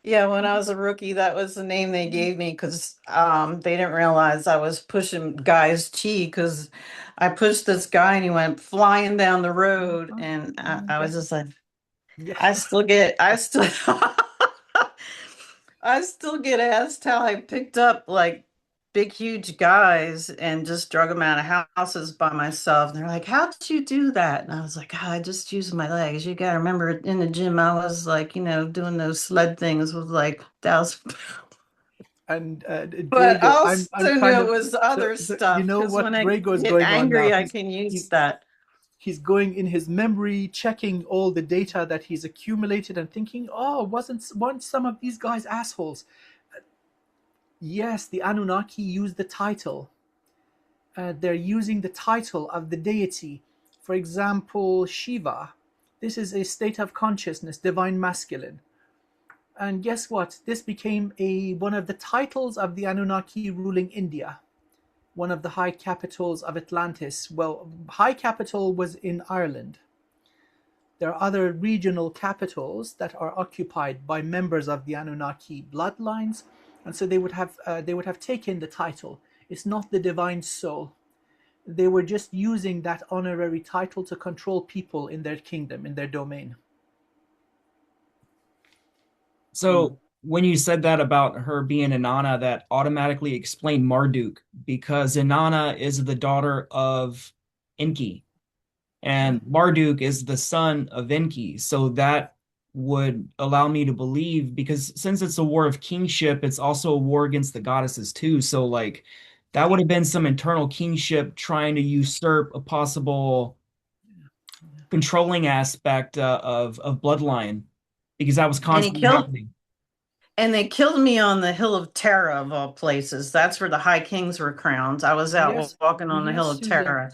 yeah, when I was a rookie, that was the name they gave me because they didn't realize I was pushing guys' chi because I pushed this guy and he went flying down the road, and I was just like, Yeah. I still I still get asked how I picked up like big, huge guys and just drug them out of houses by myself. And they're like, "How did you do that?" And I was like, I just used my legs. You got to remember in the gym, I was like, doing those sled things with like 1,000. And But I Drago, I'm also knew kind it of was so, other you stuff know because when what I Drago is get going on now. angry, I can use that. He's going in his memory, checking all the data that he's accumulated, and thinking, "Oh, weren't some of these guys assholes?" Yes, the Anunnaki use the title. They're using the title of the deity. For example, Shiva. This is a state of consciousness, divine masculine. And guess what? This became one of the titles of the Anunnaki ruling India, one of the high capitals of Atlantis. Well, high capital was in Ireland. There are other regional capitals that are occupied by members of the Anunnaki bloodlines, and so they would have taken the title. It's not the divine soul. They were just using that honorary title to control people in their kingdom, in their domain. So when you said that about her being Inanna, that automatically explained Marduk because Inanna is the daughter of Enki Yeah. and Marduk is the son of Enki. So that would allow me to believe because since it's a war of kingship, it's also a war against the goddesses too. So like that would have been some internal kingship trying to usurp a possible controlling aspect of bloodline because that was And he constantly killed happening. And they killed me on the Hill of Tara, of all places. That's where the high kings were crowned. I was out Yes, walking on the yes, Hill of Susan. Tara.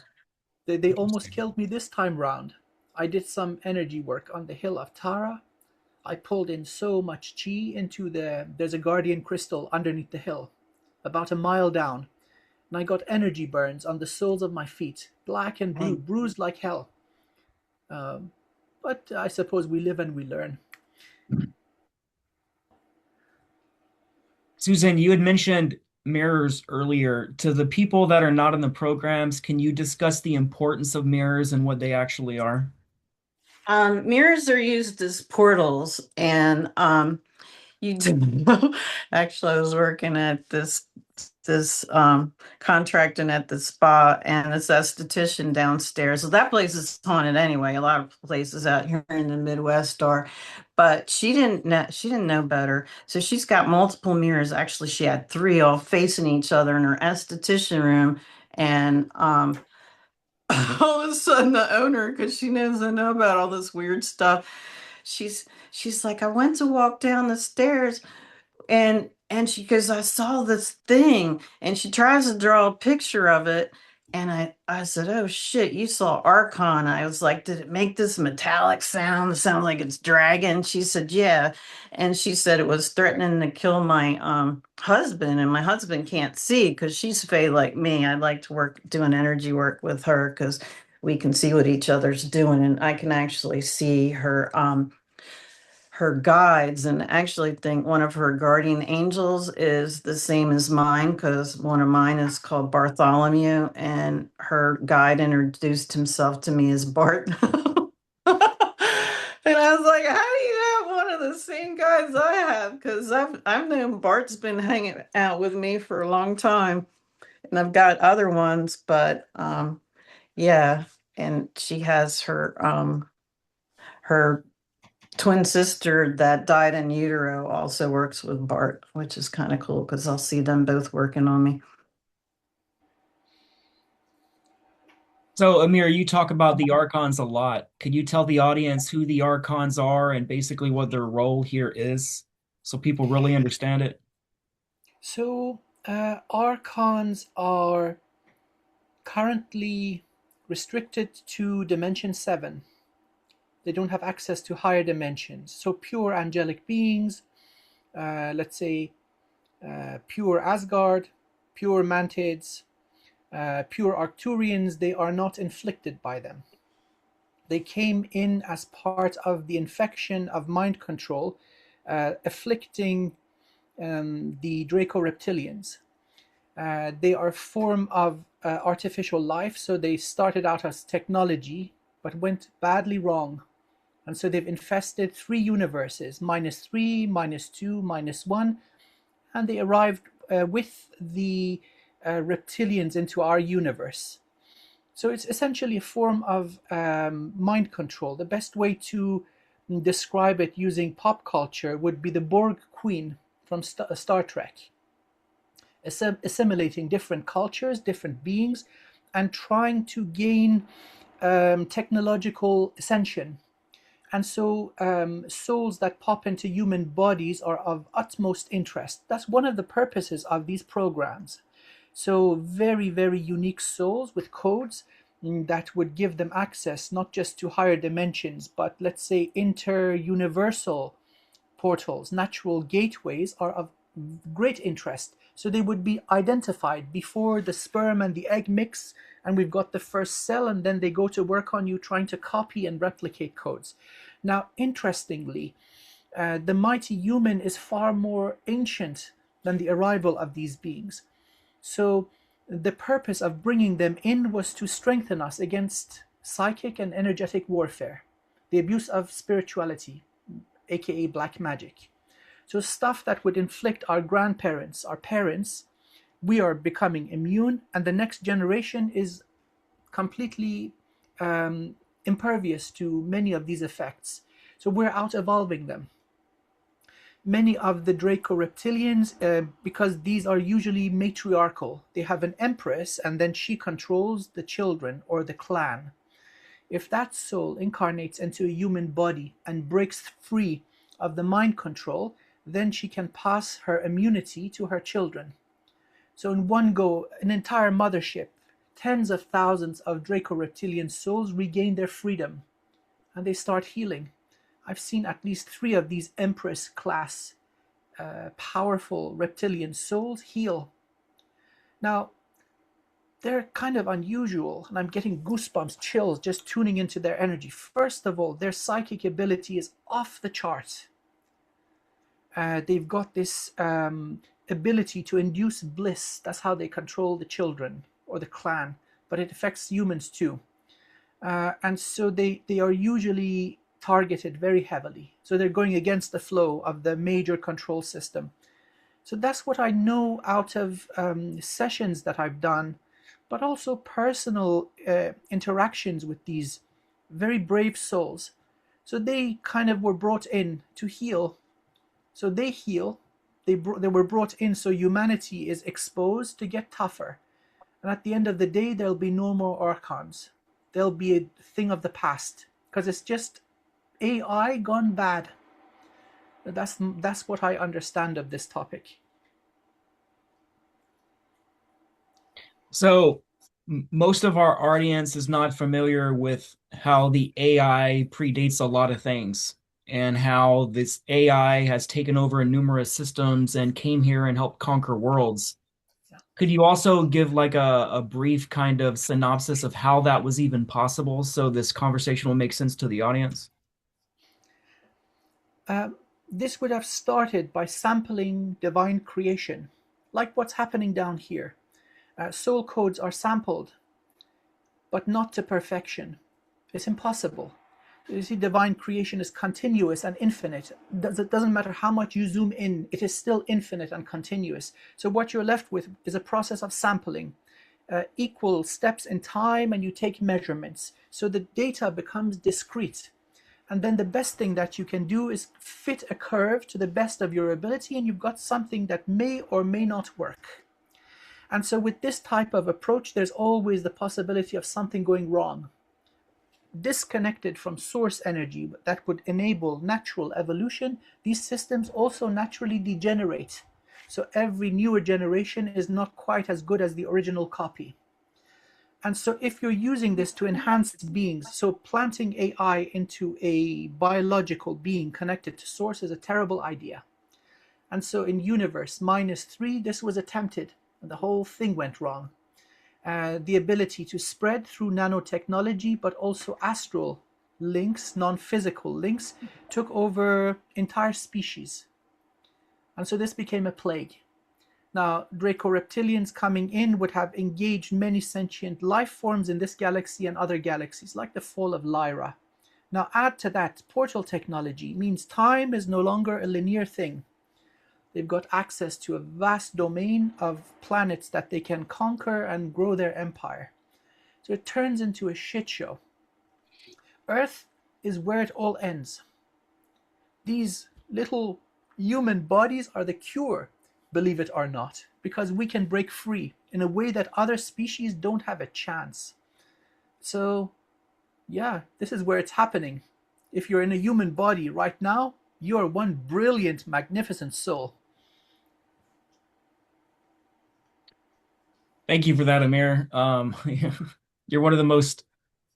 They almost Interesting. killed me this time round. I did some energy work on the hill of Tara. I pulled in so much chi into there's a guardian crystal underneath the hill, about a mile down, and I got energy burns on the soles of my feet, black and blue, Dang. bruised like hell. Um, but I suppose we live and we learn. Susan, you had mentioned mirrors earlier. To the people that are not in the programs, can you discuss the importance of mirrors and what they actually are? Mirrors are used as portals, and you do. Actually, I was working at this contracting at the spa, and this esthetician downstairs. So that place is haunted anyway. A lot of places out here in the Midwest are, but she didn't know better. So she's got multiple mirrors. Actually, she had three all facing each other in her esthetician room, and all of a sudden the owner, because she knows I know about all this weird stuff, she's like, I went to walk down the stairs and she goes, I saw this thing, and she tries to draw a picture of it, and I said, oh shit, you saw Archon. I was like, did it make this metallic sound? It sounds like it's dragging. She said, yeah. And she said it was threatening to kill my husband, and my husband can't see because she's fey like me. I'd like to work doing energy work with her because we can see what each other's doing, and I can actually see her guides, and actually think one of her guardian angels is the same as mine because one of mine is called Bartholomew, and her guide introduced himself to me as Bart. And I was like, how do you have one of the same guys I have? Because I've known Bart's been hanging out with me for a long time, and I've got other ones, but yeah. And she has her twin sister that died in utero also works with Bart, which is kind of cool because I'll see them both working on me. So, Amir, you talk about the Archons a lot. Could you tell the audience who the Archons are and basically what their role here is so people really understand it? So, archons are currently restricted to Dimension 7. They don't have access to higher dimensions. So, pure angelic beings, let's say pure Asgard, pure Mantids, pure Arcturians, they are not inflicted by them. They came in as part of the infection of mind control, afflicting the Draco reptilians. They are a form of artificial life, so they started out as technology but went badly wrong. And so they've infested 3 universes, -3, -2, -1, and they arrived with the reptilians into our universe. So it's essentially a form of mind control. The best way to describe it using pop culture would be the Borg Queen from Star Trek, assimilating different cultures, different beings, and trying to gain technological ascension. And so souls that pop into human bodies are of utmost interest. That's one of the purposes of these programs. So very, very unique souls with codes that would give them access not just to higher dimensions, but let's say inter-universal portals, natural gateways are of great interest. So they would be identified before the sperm and the egg mix, and we've got the first cell, and then they go to work on you trying to copy and replicate codes. Now, interestingly, the mighty human is far more ancient than the arrival of these beings. So the purpose of bringing them in was to strengthen us against psychic and energetic warfare, the abuse of spirituality, aka black magic. So stuff that would inflict our grandparents, our parents, we are becoming immune, and the next generation is completely impervious to many of these effects. So we're out evolving them. Many of the Draco reptilians, because these are usually matriarchal, they have an empress and then she controls the children or the clan. If that soul incarnates into a human body and breaks free of the mind control, then she can pass her immunity to her children. So in one go, an entire mothership, tens of thousands of Draco reptilian souls regain their freedom and they start healing. I've seen at least 3 of these Empress class powerful reptilian souls heal. Now, they're kind of unusual, and I'm getting goosebumps, chills just tuning into their energy. First of all, their psychic ability is off the chart. They've got this ability to induce bliss. That's how they control the children or the clan, but it affects humans too. And so they are usually targeted very heavily. So they're going against the flow of the major control system. So that's what I know out of sessions that I've done, but also personal interactions with these very brave souls. So they kind of were brought in to heal. So they heal. They were brought in so humanity is exposed to get tougher. And at the end of the day, there'll be no more archons. They'll be a thing of the past because it's just AI gone bad. That's what I understand of this topic. So, most of our audience is not familiar with how the AI predates a lot of things and how this AI has taken over numerous systems and came here and helped conquer worlds. Could you also give like a brief kind of synopsis of how that was even possible so this conversation will make sense to the audience? This would have started by sampling divine creation, like what's happening down here. Soul codes are sampled, but not to perfection. It's impossible. You see, divine creation is continuous and infinite. It doesn't matter how much you zoom in, it is still infinite and continuous. So what you're left with is a process of sampling, equal steps in time, and you take measurements. So the data becomes discrete. And then the best thing that you can do is fit a curve to the best of your ability, and you've got something that may or may not work. And so with this type of approach, there's always the possibility of something going wrong. Disconnected from source energy that would enable natural evolution, these systems also naturally degenerate. So every newer generation is not quite as good as the original copy. And so if you're using this to enhance beings, so planting AI into a biological being connected to source is a terrible idea. And so in universe -3, this was attempted, and the whole thing went wrong. The ability to spread through nanotechnology, but also astral links, non-physical links, took over entire species. And so this became a plague. Now, Draco reptilians coming in would have engaged many sentient life forms in this galaxy and other galaxies, like the fall of Lyra. Now, add to that, portal technology means time is no longer a linear thing. They've got access to a vast domain of planets that they can conquer and grow their empire. So it turns into a shit show. Earth is where it all ends. These little human bodies are the cure, believe it or not, because we can break free in a way that other species don't have a chance. So, yeah, this is where it's happening. If you're in a human body right now, you are one brilliant, magnificent soul. Thank you for that, Amir. You're one of the most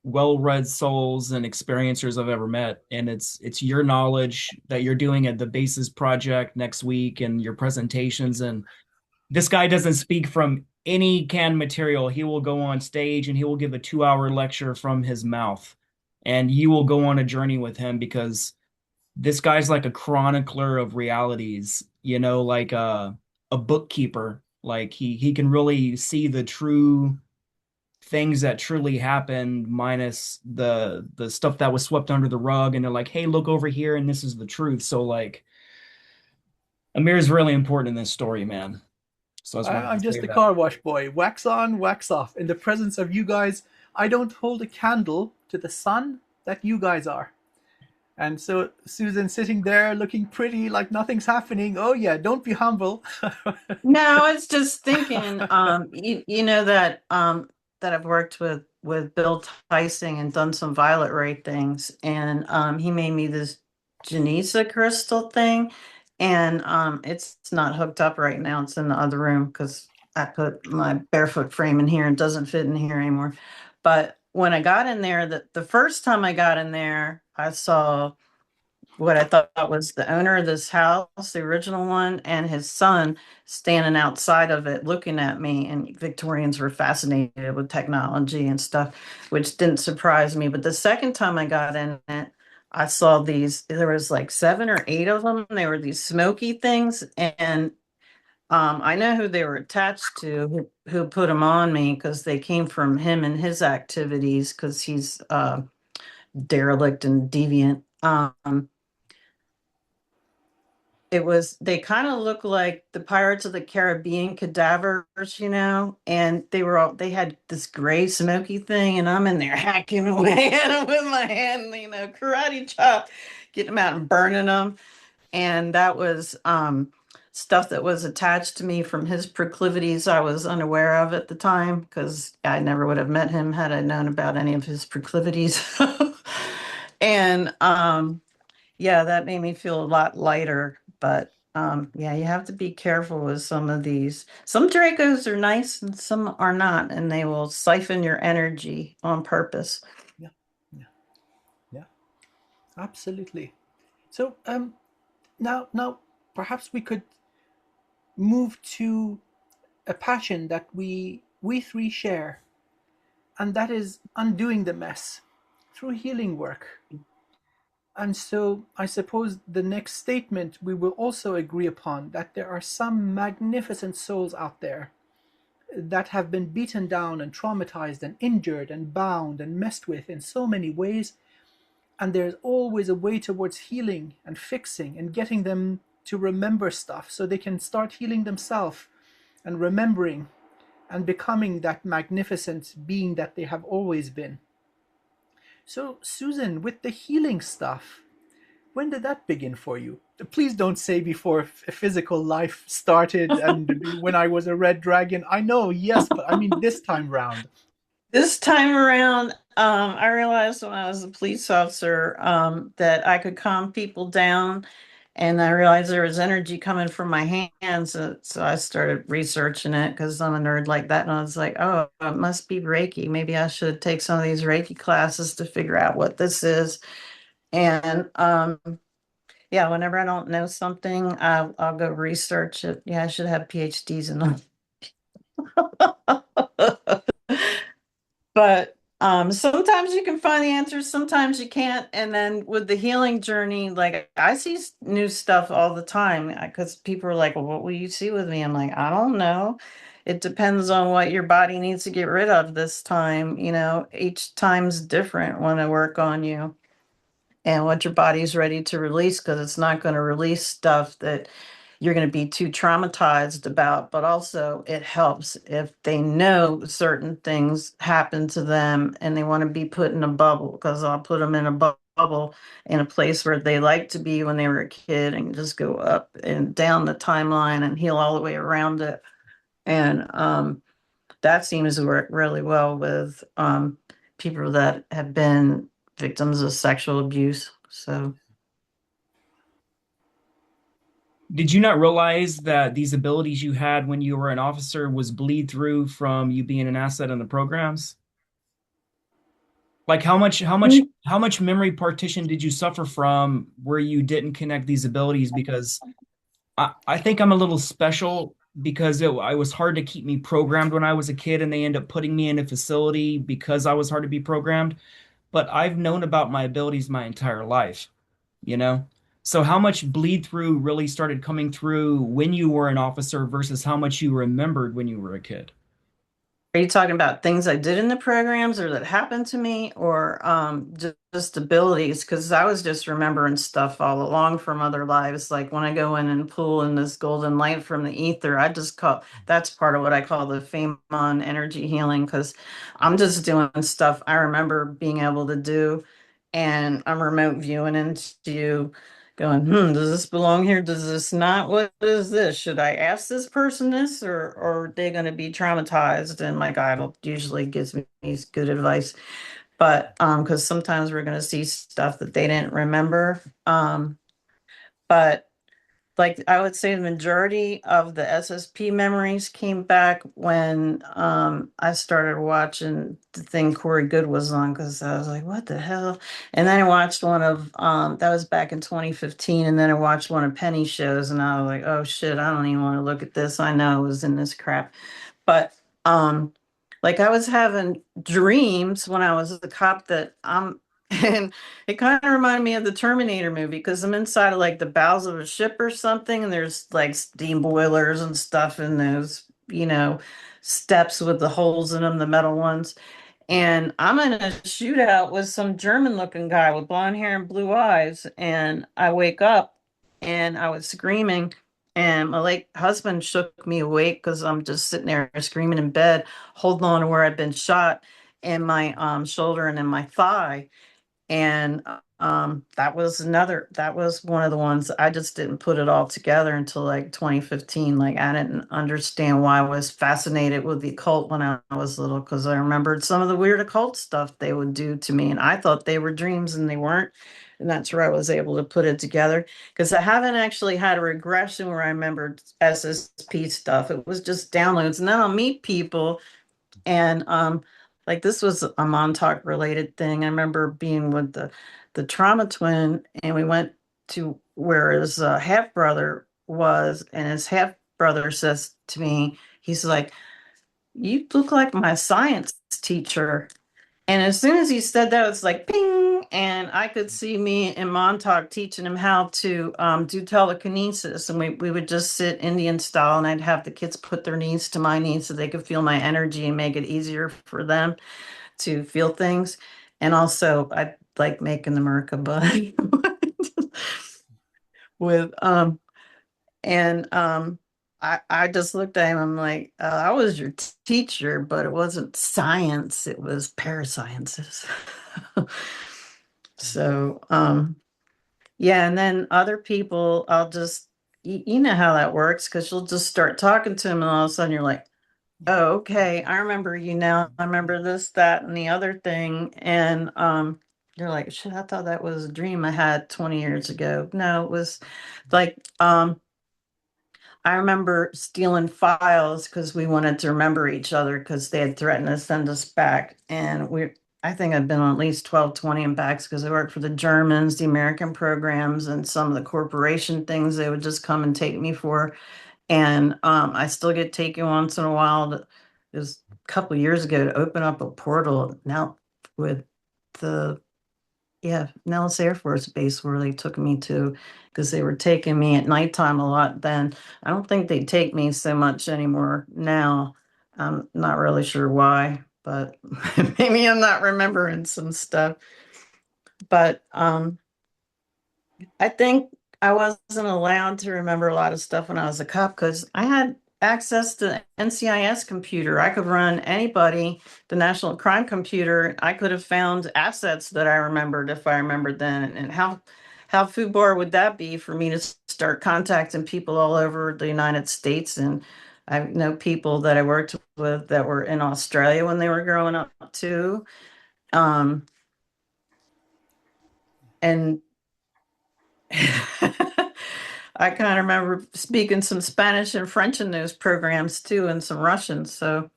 well-read souls and experiencers I've ever met, and it's your knowledge that you're doing at the Bases Project next week and your presentations. And this guy doesn't speak from any canned material. He will go on stage and he will give a 2-hour lecture from his mouth, and you will go on a journey with him because this guy's like a chronicler of realities, like a bookkeeper. Like he can really see the true things that truly happened minus the stuff that was swept under the rug, and they're like, hey, look over here and this is the truth. So like Amir is really important in this story, man. So I just wanted I'm to just say a that. car wash boy. Wax on, wax off. In the presence of you guys, I don't hold a candle to the sun that you guys are. And so Susan sitting there looking pretty like nothing's happening. Oh yeah, don't be humble. No, I was just thinking, that I've worked with Bill Tyson and done some violet ray things, and he made me this Genesa crystal thing, and it's not hooked up right now. It's in the other room because I put my barefoot frame in here and it doesn't fit in here anymore. But when I got in there, the first time I got in there, I saw what I thought was the owner of this house, the original one, and his son standing outside of it looking at me. And Victorians were fascinated with technology and stuff, which didn't surprise me. But the second time I got in it, I saw these, there was like 7 or 8 of them. They were these smoky things. And I know who they were attached to, who put them on me, because they came from him and his activities, because he's derelict and deviant. They kind of look like the Pirates of the Caribbean cadavers, and they had this gray smoky thing, and I'm in there hacking away at them with my hand, karate chop, getting them out and burning them. And that was stuff that was attached to me from his proclivities I was unaware of at the time, because I never would have met him had I known about any of his proclivities. And yeah, that made me feel a lot lighter. But yeah, you have to be careful with some of these. Some Dracos are nice and some are not, and they will siphon your energy on purpose. Yeah, yeah, yeah, absolutely. So now perhaps we could move to a passion that we three share, and that is undoing the mess through healing work. And so I suppose the next statement we will also agree upon that there are some magnificent souls out there that have been beaten down and traumatized and injured and bound and messed with in so many ways. And there's always a way towards healing and fixing and getting them to remember stuff so they can start healing themselves and remembering and becoming that magnificent being that they have always been. So, Susan, with the healing stuff, When did that begin for you? Please don't say before physical life started and when I was a red dragon. I know, yes, but I mean this time round. This time around, I realized when I was a police officer that I could calm people down, and I realized there was energy coming from my hands. So I started researching it because I'm a nerd like that, and I was like, "Oh, it must be Reiki. Maybe I should take some of these Reiki classes to figure out what this is." And yeah, whenever I don't know something, I'll go research it. Yeah, I should have PhDs in them. But sometimes you can find the answers, sometimes you can't. And then with the healing journey, like I see new stuff all the time because people are like, well, what will you see with me? I'm like, I don't know. It depends on what your body needs to get rid of this time. You know, each time's different when I work on you and what your body's ready to release because it's not going to release stuff that you're going to be too traumatized about. But also, it helps if they know certain things happen to them and they want to be put in a bubble because I'll put them in a bubble in a place where they like to be when they were a kid and just go up and down the timeline and heal all the way around it. And that seems to work really well with people that have been victims of sexual abuse. So Did you not realize that these abilities you had when you were an officer was bleed through from you being an asset in the programs? Like how much memory partition did you suffer from where you didn't connect these abilities? Because I think I'm a little special because I was hard to keep me programmed when I was a kid, and they end up putting me in a facility because I was hard to be programmed. But I've known about my abilities my entire life, you know? So how much bleed through really started coming through when you were an officer versus how much you remembered when you were a kid? are you talking about things I did in the programs or that happened to me or just abilities? Because I was just remembering stuff all along from other lives. Like when I go in and pull in this golden light from the ether, I just call that's part of what I call the Famon energy healing because I'm just doing stuff I remember being able to do. And I'm remote viewing into you going, does this belong here? Does this not? What is this? Should I ask this person this or are they going to be traumatized? And my guide usually gives me good advice. But because sometimes we're going to see stuff that they didn't remember. But like I would say the majority of the SSP memories came back when I started watching the thing Corey Good was on because I was like, what the hell? And then I watched one of that was back in 2015, and then I watched one of Penny's shows and I was like, oh shit, I don't even want to look at this. I know I was in this crap. But um like I was having dreams when I was a cop that I'm and it kind of reminded me of the Terminator movie because I'm inside of like the bowels of a ship or something, and there's like steam boilers and stuff in those, steps with the holes in them, the metal ones. And I'm in a shootout with some German looking guy with blonde hair and blue eyes. And I wake up and I was screaming. And my late husband shook me awake because I'm just sitting there screaming in bed, holding on to where I'd been shot in my shoulder and in my thigh. And that was one of the ones I just didn't put it all together until like 2015. Like I didn't understand why I was fascinated with the occult when I was little because I remembered some of the weird occult stuff they would do to me, and I thought they were dreams and they weren't. And that's where I was able to put it together because I haven't actually had a regression where I remembered SSP stuff. It was just downloads, and then I'll meet people and like this was a Montauk related thing. I remember being with the trauma twin, and we went to where his half brother was, and his half brother says to me, he's like, "You look like my science teacher." And as soon as he said that, it's like ping, and I could see me in Montauk teaching him how to do telekinesis. And we would just sit Indian style, and I'd have the kids put their knees to my knees so they could feel my energy and make it easier for them to feel things. And also, I like making the Merkaba with and I just looked at him. I'm like, I was your teacher, but it wasn't science. It was parasciences. So, Yeah, and then other people, I'll just, you know how that works because you'll just start talking to them, and all of a sudden you're like, oh, okay, I remember you now. I remember this, that, and the other thing. And you're like, shit, I thought that was a dream I had 20 years ago. No, it was like, I remember stealing files because we wanted to remember each other because they had threatened to send us back. And I think I've been on at least 12, 20 impacts because I worked for the Germans, the American programs, and some of the corporation things they would just come and take me for. And I still get taken once in a while. It was a couple of years ago to open up a portal now with the Nellis Air Force Base where they took me to because they were taking me at nighttime a lot then. I don't think they take me so much anymore now. I'm not really sure why, but maybe I'm not remembering some stuff. But I think I wasn't allowed to remember a lot of stuff when I was a cop because I had access to NCIS computer. I could run anybody, the National Crime Computer. I could have found assets that I remembered if I remembered then. And how foobar would that be for me to start contacting people all over the United States? And I know people that I worked with that were in Australia when they were growing up too. And I kind of remember speaking some Spanish and French in those programs too, and some Russian. So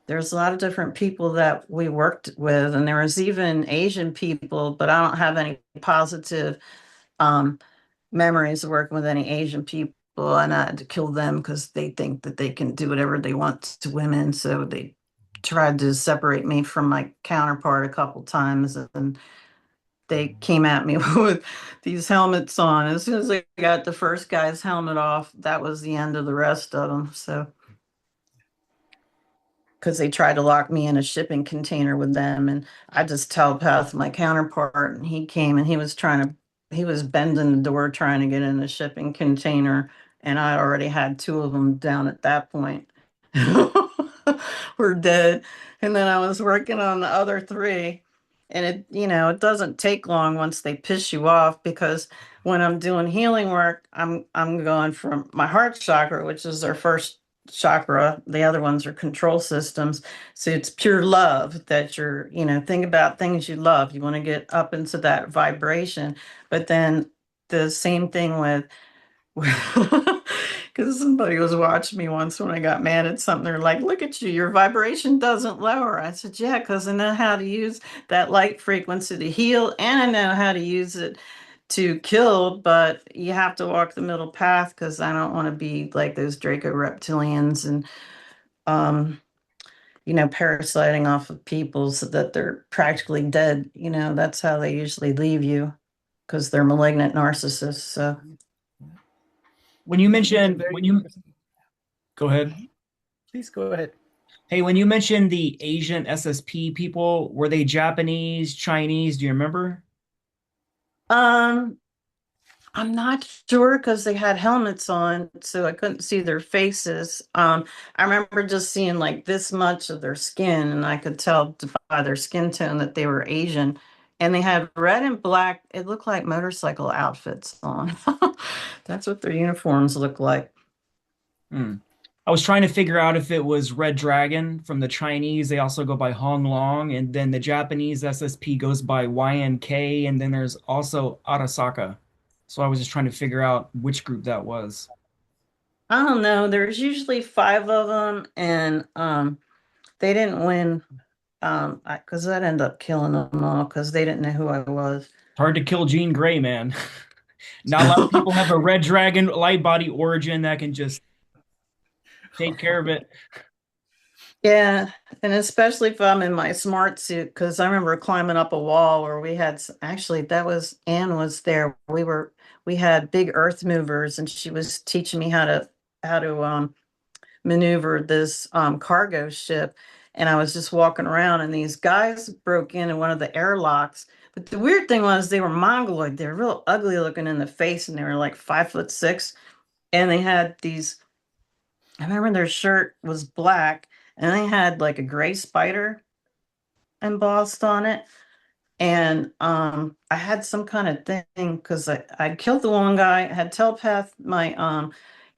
there's a lot of different people that we worked with, and there was even Asian people, but I don't have any positive um, memories of working with any Asian people. And I had to kill them because they think that they can do whatever they want to women. So they tried to separate me from my counterpart a couple times, and they came at me with these helmets on. As soon as I got the first guy's helmet off, that was the end of the rest of them. So, because they tried to lock me in a shipping container with them, and I just telepathed my counterpart, and he came and he was bending the door trying to get in the shipping container, and I already had two of them down at that point. Were dead. And then I was working on the other three. And it doesn't take long once they piss you off because when I'm doing healing work, I'm going from my heart chakra, which is their first chakra. The other ones are control systems. So it's pure love that think about things you love. You want to get up into that vibration. But then the same thing with because somebody was watching me once when I got mad at something. They're like, look at you, your vibration doesn't lower. I said, yeah, because I know how to use that light frequency to heal and I know how to use it to kill, but you have to walk the middle path because I don't want to be like those Draco reptilians and um parasiting off of people so that they're practically dead. That's how they usually leave you because they're malignant narcissists. So When you That's mentioned very when you interesting. go ahead. Please go ahead. Hey, when you mentioned the Asian SSP people, were they Japanese, Chinese? Do you remember? um I'm not sure because they had helmets on, so I couldn't see their faces. I remember just seeing like this much of their skin, and I could tell by their skin tone that they were Asian. And they had red and black, it looked like motorcycle outfits on. That's what their uniforms look like. Hmm. I was trying to figure out if it was Red Dragon from the Chinese. They also go by Hong Long, and then the Japanese SSP goes by YNK, and then there's also Arasaka. So I was just trying to figure out which group that was. I don't know. There's usually five of them, and they didn't win because I'd end up killing them all because they didn't know who I was. It's hard to kill Jean Grey, man. Not a lot of people have a Red Dragon light body origin that can just take care of it. Yeah, and especially if I'm in my smart suit, because I remember climbing up a wall where we had actually that was Anne was there. We had big earth movers, and she was teaching me how to maneuver this cargo ship. And I was just walking around, and these guys broke in one of the airlocks. But the weird thing was they were mongoloid. They were real ugly looking in the face, and they were like 5'6", and they had these. I remember their shirt was black and they had like a gray spider embossed on it. And I had some kind of thing because I killed the one guy, had telepath my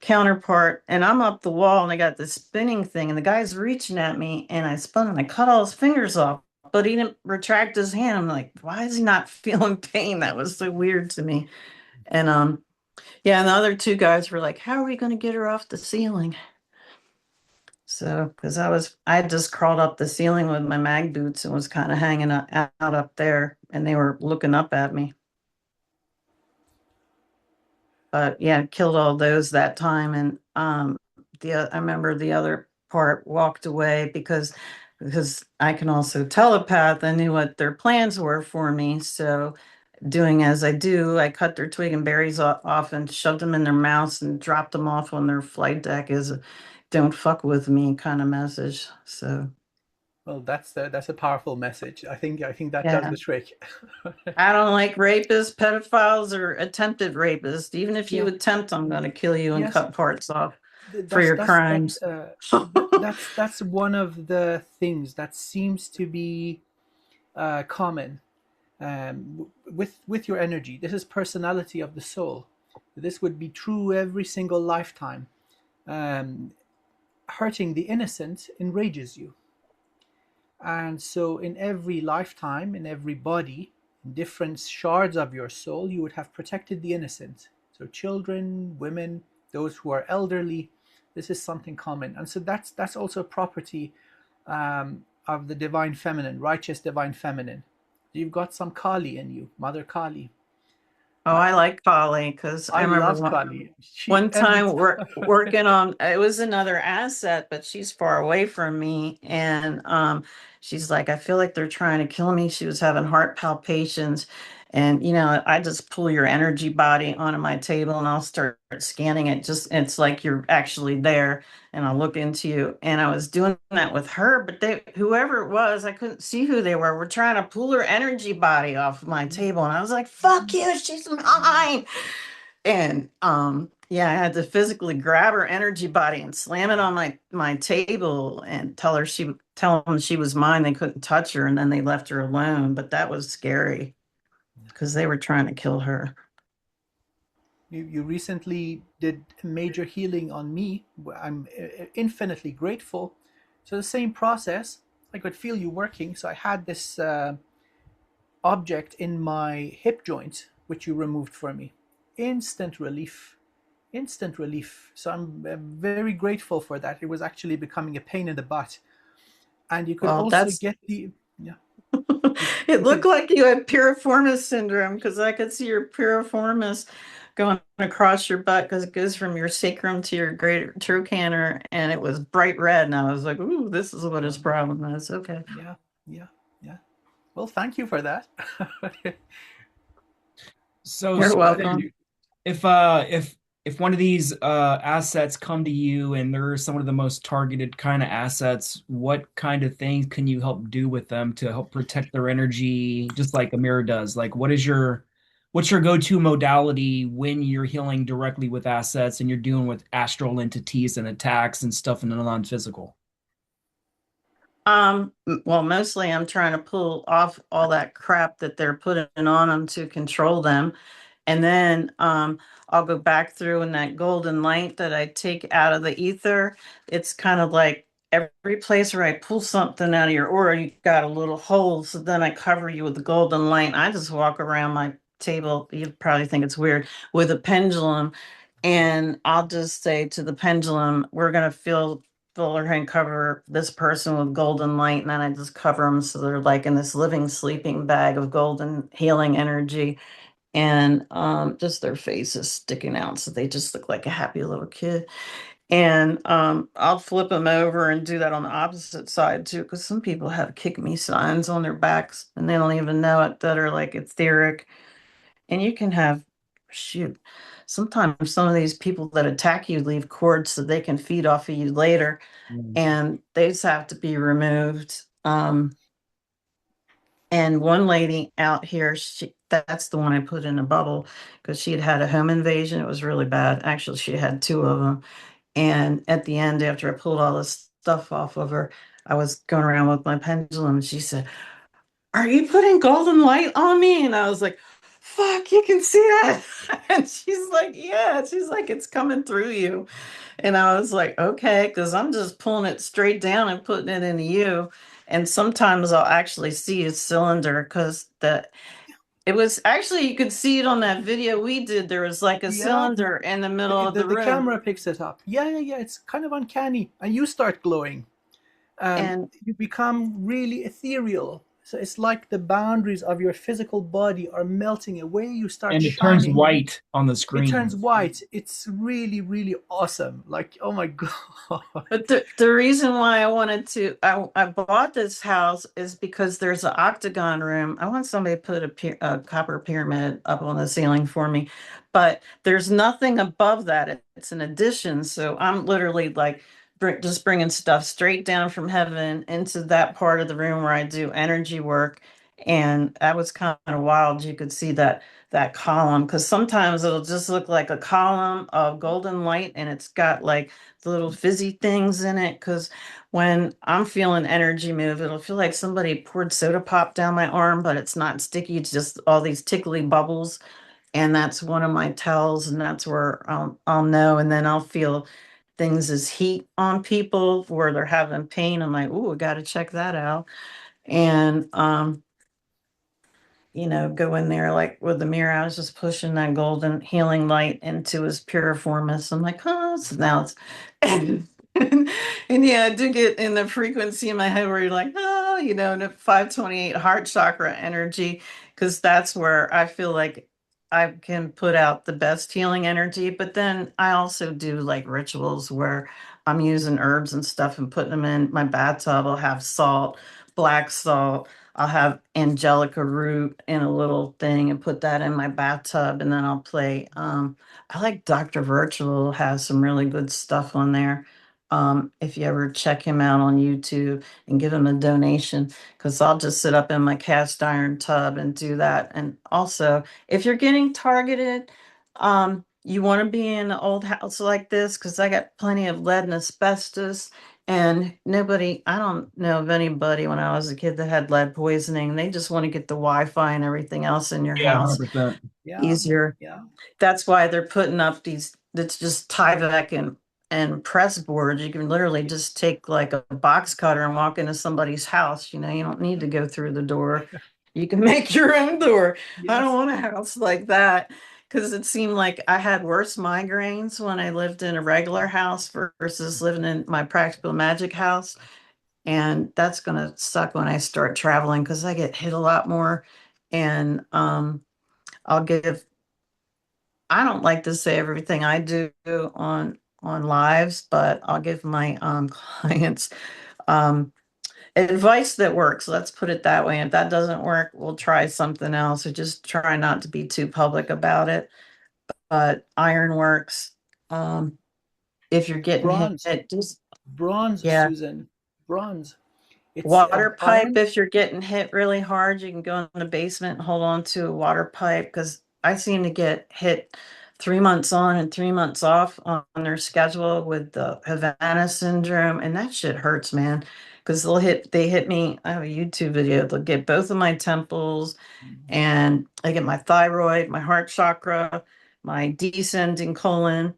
counterpart, and I'm up the wall and I got this spinning thing, and the guy's reaching at me, and I spun and I cut all his fingers off, but he didn't retract his hand. I'm like, why is he not feeling pain? That was so weird to me. And yeah, and the other two guys were like, how are we gonna get her off the ceiling? So, because I had just crawled up the ceiling with my mag boots and was kind of hanging out up there, and they were looking up at me. But yeah, killed all those that time, and I remember the other part walked away because I can also telepath. I knew what their plans were for me, so doing as I do, I cut their twig and berries off and shoved them in their mouths and dropped them off on their flight deck as a "don't fuck with me" kind of message. So Well, that's a powerful message. I think that does yeah. the trick. I don't like rapists, pedophiles, or attempted rapists. Even if you Yeah. attempt, I'm going to kill you and Yes. cut parts off for That's your that's that's crimes. that's one of the things that seems to be common with your energy. This is personality of the soul. This would be true every single lifetime. Um, Hurting the innocent enrages you, and so in every lifetime, in every body, in different shards of your soul, you would have protected the innocent. So children, women, those who are elderly. This is something common, and so that's also a property of the divine feminine, righteous divine feminine. You've got some Kali in you, Mother Kali. Oh, I I like Polly because I I remember love Kali. She one every time working on it was another asset, but she's far away from me. And she's like, I feel like they're trying to kill me. She was having heart palpitations. And I just pull your energy body onto my table and I'll start scanning it. Just it's like you're actually there and I'll look into you. And I was doing that with her, but whoever it was, I couldn't see who they were trying to pull her energy body off my table. And I was like, fuck you, she's mine. And yeah, I had to physically grab her energy body and slam it on my table and tell them she was mine. They couldn't touch her, and then they left her alone. But that was scary because they were trying to kill her. you recently did major healing on me. I'm infinitely grateful. So the same process, I could feel you working. So I had this object in my hip joint, which you removed for me. Instant relief. Instant relief. So I'm very grateful for that. It was actually becoming a pain in the butt. And you could Well, also that's get the, yeah, it you looked could, like you had piriformis syndrome because I could see your piriformis going across your butt because it goes from your sacrum to your greater trochanter, and it was bright red. And I was like, "Ooh, this is what his problem is." Okay, yeah, yeah, yeah. Well, thank you for that. So, you're Susan, welcome. if one of these assets come to you and they're some of the most targeted kind of assets, what kind of things can you help do with them to help protect their energy, just like Amir does? Like, what's your go-to modality when you're healing directly with assets and you're dealing with astral entities and attacks and stuff in the non-physical? Well, mostly I'm trying to pull off all that crap that they're putting on them to control them. And then I'll go back through in that golden light that I take out of the ether. It's kind of like every place where I pull something out of your aura, you got a little hole. So then I cover you with the golden light. I just walk around my table. You probably think it's weird with a pendulum. And I'll just say to the pendulum, we're going to fill her and cover this person with golden light. And then I just cover them so they're like in this living, sleeping bag of golden healing energy, and just their faces sticking out so they just look like a happy little kid. And I'll flip them over and do that on the opposite side too, because some people have kick me signs on their backs and they don't even know it, that are like etheric. And you can have, shoot, sometimes some of these people that attack you leave cords so they can feed off of you later, Mm. and they just have to be removed. And one lady out here, that's the one I put in a bubble because she had had a home invasion. It was really bad. Actually, she had two of them. And at the end, after I pulled all this stuff off of her, I was going around with my pendulum. And she said, are you putting golden light on me? And I was like, fuck, you can see that. And she's like, yeah. She's like, it's coming through you. And I was like, okay, because I'm just pulling it straight down and putting it into you. And sometimes I'll actually see a cylinder because it was actually, you could see it on that video we did. There was like a Yeah, cylinder in the middle the, of the, the the room. camera picks it up. Yeah, yeah, yeah. It's kind of uncanny. And you start glowing. And You become really ethereal. So it's like the boundaries of your physical body are melting away. You start And it turns shining. white on the It screen. turns white. It's really, really awesome. Like, oh my God. But the reason why I bought this house is because there's an octagon room. I want somebody to put a copper pyramid up on the ceiling for me, but there's nothing above that. It's an addition. So I'm literally like just bringing stuff straight down from heaven into that part of the room where I do energy work. And that was kind of wild. You could see that column because sometimes it'll just look like a column of golden light and it's got like the little fizzy things in it because when I'm feeling energy move, it'll feel like somebody poured soda pop down my arm, but it's not sticky. It's just all these tickly bubbles. And that's one of my tells, and that's where I'll know. And then I'll feel things as heat on people where they're having pain. I'm like, ooh, I got to check that out. And go in there like with the mirror. I was just pushing that golden healing light into his piriformis. I'm like, oh, so now it's and yeah, I do get in the frequency in my head where you're like, oh, the 528 heart chakra energy, because that's where I feel like I can put out the best healing energy. But then I also do like rituals where I'm using herbs and stuff and putting them in my bathtub. I'll have salt, black salt. I'll have angelica root in a little thing and put that in my bathtub, and then I'll play. I like Dr. Virtual has some really good stuff on there. If you ever check him out on YouTube and give him a donation, because I'll just sit up in my cast iron tub and do that. And also, if you're getting targeted, you want to be in an old house like this, because I got plenty of lead and asbestos. And I don't know of anybody when I was a kid that had lead poisoning. They just want to get the Wi-Fi and everything else in your Yeah, house 100%. Yeah, easier. yeah. That's why they're putting up these, that's just Tyvek and press boards. You can literally just take like a box cutter and walk into somebody's house. You don't need to go through the door. You can make your own door. I don't Yes. want a house like that because it seemed like I had worse migraines when I lived in a regular house versus living in my practical magic house. And that's going to suck when I start traveling because I get hit a lot more. And I'll give I don't like to say everything I do on lives, but I'll give my clients um, advice that works. Let's put it that way. If that doesn't work, we'll try something else, or just try not to be too public about it. But iron works. Um, if you're getting Bronze. hit, just Bronze, yeah. Susan. Bronze. It's Water pipe, iron. if you're getting hit really hard, you can go in the basement and hold on to a water pipe because I seem to get hit 3 months on and 3 months off on their schedule with the Havana syndrome, and that shit hurts, man. Because they hit me. I have a YouTube video. They'll get both of my temples, and I get my thyroid, my heart chakra, my descending colon,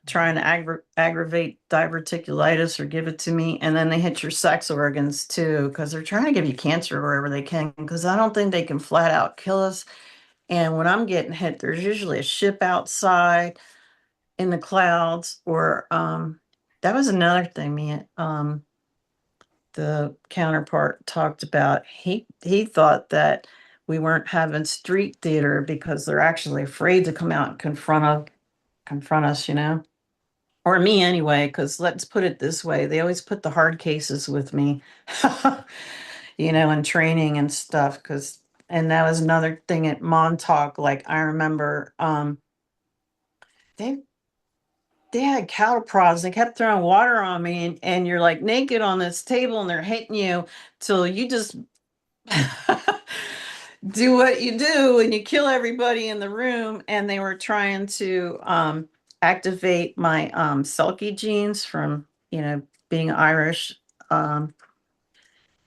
trying to aggravate diverticulitis or give it to me. And then they hit your sex organs too, because they're trying to give you cancer wherever they can, because I don't think they can flat out kill us. And when I'm getting hit, there's usually a ship outside in the clouds, or that was another thing, man. The counterpart talked about. He thought that we weren't having street theater because they're actually afraid to come out and confront us, or me anyway, because let's put it this way, they always put the hard cases with me, in training and stuff. And that was another thing at Montauk. Like I remember, they they had cattle prods. They kept throwing water on me, and you're like naked on this table, and they're hitting you till you just do what you do, and you kill everybody in the room. And they were trying to activate my Selkie genes from being Irish. Um,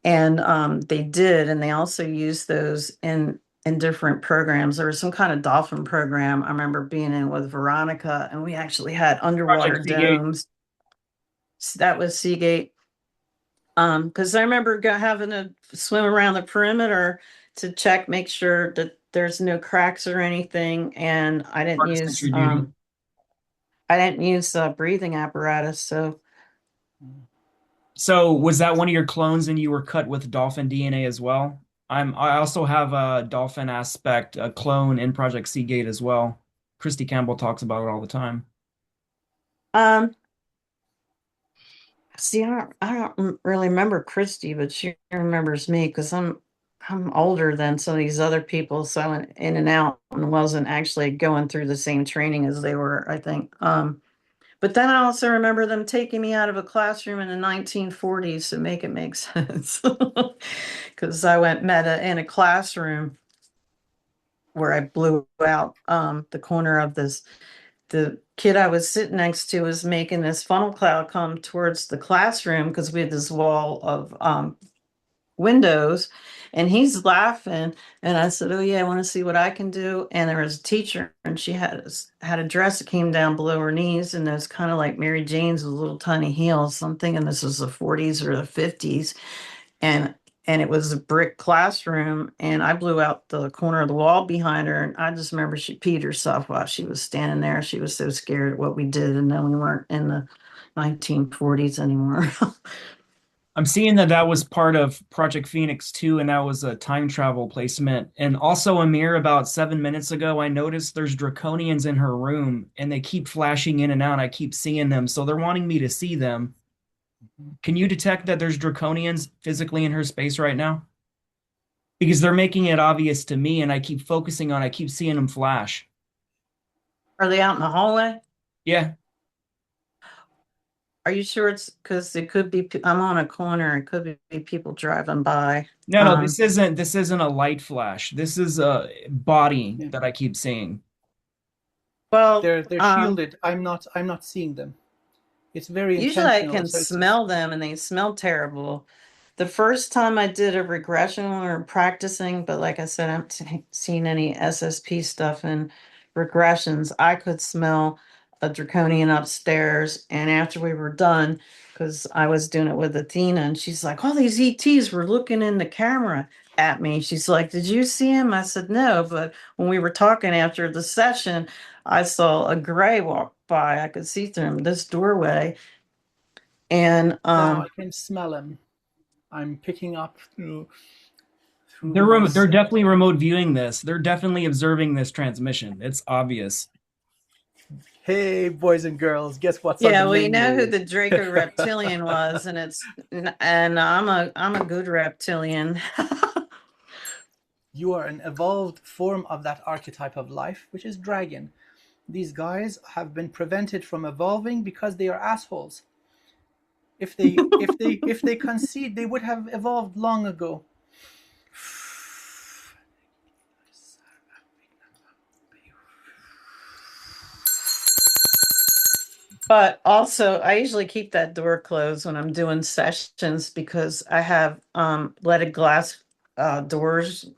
And they did, and they also used those in different programs. There was some kind of dolphin program I remember being in with Veronica, and we actually had underwater Project Seagate. domes. So that was Seagate. Because I remember having to swim around the perimeter to check, make sure that there's no cracks or anything, and Part of Sentry Duty. I didn't use breathing apparatus. So So was that one of your clones and you were cut with dolphin DNA as well? I also have a dolphin aspect, a clone in Project Seagate as well. Christy Campbell talks about it all the time. um, see, I don't really remember Christy, but she remembers me because I'm older than some of these other people, so I went in and out and wasn't actually going through the same training as they were, I think. But then I also remember them taking me out of a classroom in the 1940s to make it make sense. Because I went meta in a classroom where I blew out the corner of this. The kid I was sitting next to was making this funnel cloud come towards the classroom because we had this wall of windows, and he's laughing, and I said, oh yeah, I want to see what I can do. And there was a teacher, and she had a dress that came down below her knees, and it was kind of like Mary Jane's with little tiny heels. So I'm thinking this was the 40s or the 50s, and it was a brick classroom, and I blew out the corner of the wall behind her, and I just remember she peed herself while she was standing there. She was so scared at what we did, and then we weren't in the 1940s anymore. I'm seeing that that was part of Project Phoenix too, and that was a time travel placement. And also, Amir, about 7 minutes ago, I noticed there's draconians in her room, and they keep flashing in and out. I keep seeing them, so they're wanting me to see them. Can you detect that there's draconians physically in her space right now? Because they're making it obvious to me, and I keep focusing on, I keep seeing them flash. Are they out in the hallway? Yeah. Are you sure it's because it could be, I'm on a corner, it could be people driving by. No, no, this isn't a light flash. This is a body Yeah. that I keep seeing. Well, They're shielded. I'm not seeing them. It's very usually I intentional. can So it's smell them and they smell terrible. The first time I did a regression when we were practicing, but like I said, I haven't seen any SSP stuff in regressions. I could smell a draconian upstairs. And after we were done, because I was doing it with Athena, and she's like, all these ETs were looking in the camera at me. She's like, did you see him? I said, no. But when we were talking after the session, I saw a gray walk by. I could see through this doorway. And now I can smell them. I'm picking up through They're this. definitely remote viewing this. They're definitely observing this transmission. It's obvious. Hey, boys and girls, guess what's on yeah, the well, you know who menu? the Draco reptilian was, and I'm a good reptilian. You are an evolved form of that archetype of life, which is dragon. These guys have been prevented from evolving because they are assholes. If they concede, they would have evolved long ago. But also, I usually keep that door closed when I'm doing sessions because I have leaded glass doors,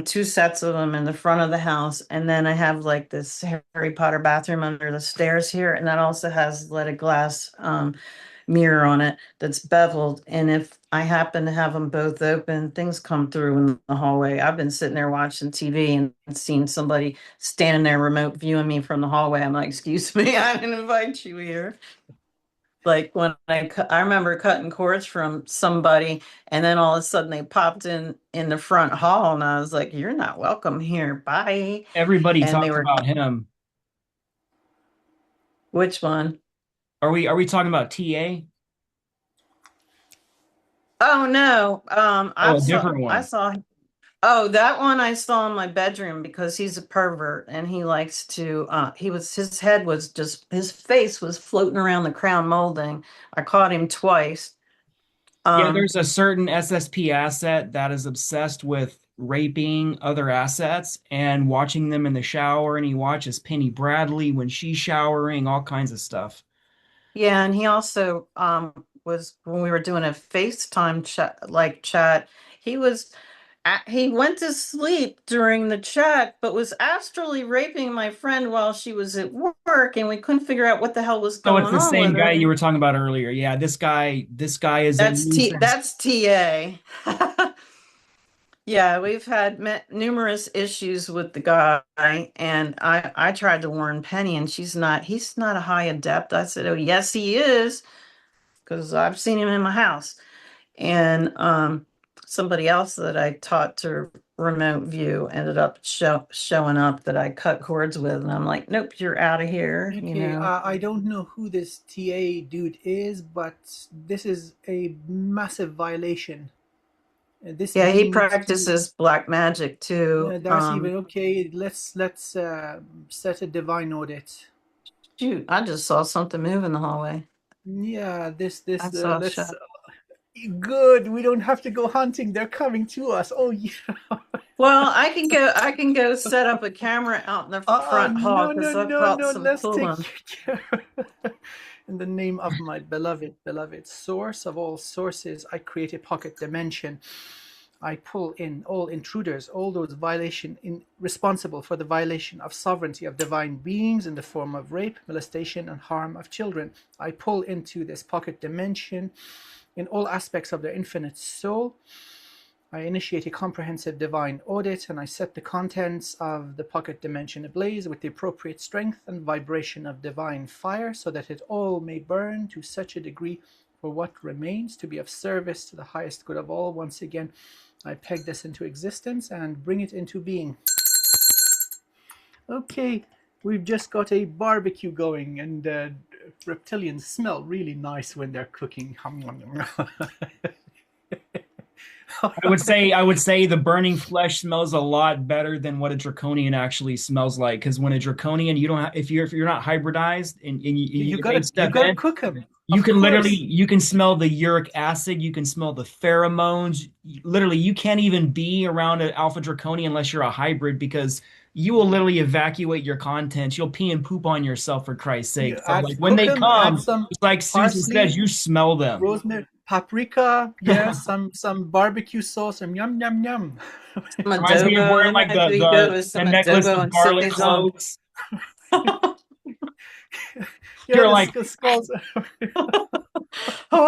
two sets of them in the front of the house, and then I have like this Harry Potter bathroom under the stairs here, and that also has leaded glass mirror on it that's beveled. And if I happen to have them both open, things come through in the hallway. I've been sitting there watching TV and seen somebody standing there remote viewing me from the hallway. I'm like, excuse me, I didn't invite you here. Like when I remember cutting cords from somebody, and then all of a sudden they popped in the front hall, and I was like, "You're not welcome here. Bye." Everybody And they talks were, about him. which one? Are we talking about TA? Oh no. Oh, a different I one. saw Oh, that one I saw in my bedroom because he's a pervert and he likes to his head was just his face was floating around the crown molding. I caught him twice. Yeah, Um there's a certain SSP asset that is obsessed with raping other assets and watching them in the shower, and he watches Penny Bradley when she's showering, all kinds of stuff. yeah, and he also was when we were doing a FaceTime chat. He was he went to sleep during the chat, but was astrally raping my friend while she was at work, and we couldn't figure out what the hell was So it's going the on same with guy her. you were talking about earlier. Yeah, this guy is a nuisance. That's TA. Yeah, we've had numerous issues with the guy, and I tried to warn Penny, and he's not a high adept. I said, "Oh, yes, he is," because I've seen him in my house. And somebody else that I taught to remote view ended up showing up that I cut cords with, and I'm like, "Nope, you're out of here," you Okay, know. I don't know who this TA dude is, but this is a massive violation. This Yeah, he being needs to. practices black magic too. That's even okay. Let's set a divine audit. Shoot, I just saw something move in the hallway. Yeah, I saw a let's. shot. Good. We don't have to go hunting. They're coming to us. Oh yeah. Well, I can go set up a camera out in the front hall No, no, because I've no, got no. some Let's take pulling. care. In the name of my beloved source of all sources, I create a pocket dimension. I pull in all intruders, all those responsible for the violation of sovereignty of divine beings in the form of rape, molestation, and harm of children. I pull into this pocket dimension in all aspects of their infinite soul. I initiate a comprehensive divine audit, and I set the contents of the pocket dimension ablaze with the appropriate strength and vibration of divine fire, so that it all may burn to such a degree for what remains to be of service to the highest good of all. Once again, I peg this into existence and bring it into being. Okay, we've just got a barbecue going, and reptilians smell really nice when they're cooking. I would say the burning flesh smells a lot better than what a draconian actually smells like. Because when a draconian, you don't have, if you're not hybridized You they you step gotta in, cook them, you of can literally course. you can smell the uric acid, you can smell the pheromones. Literally, you can't even be around an alpha draconian unless you're a hybrid because you will literally evacuate your contents. You'll pee and poop on yourself for Christ's sake. You So add like when cook they them, add come, some it's like Susan says, parsley, you smell them. rosemary, paprika, yeah, some barbecue sauce, and yum yum yum. Some Reminds me of adobo. wearing That like might be good with the some necklace adobo of and garlic saison. cloves. Yeah, You're the like, skulls. I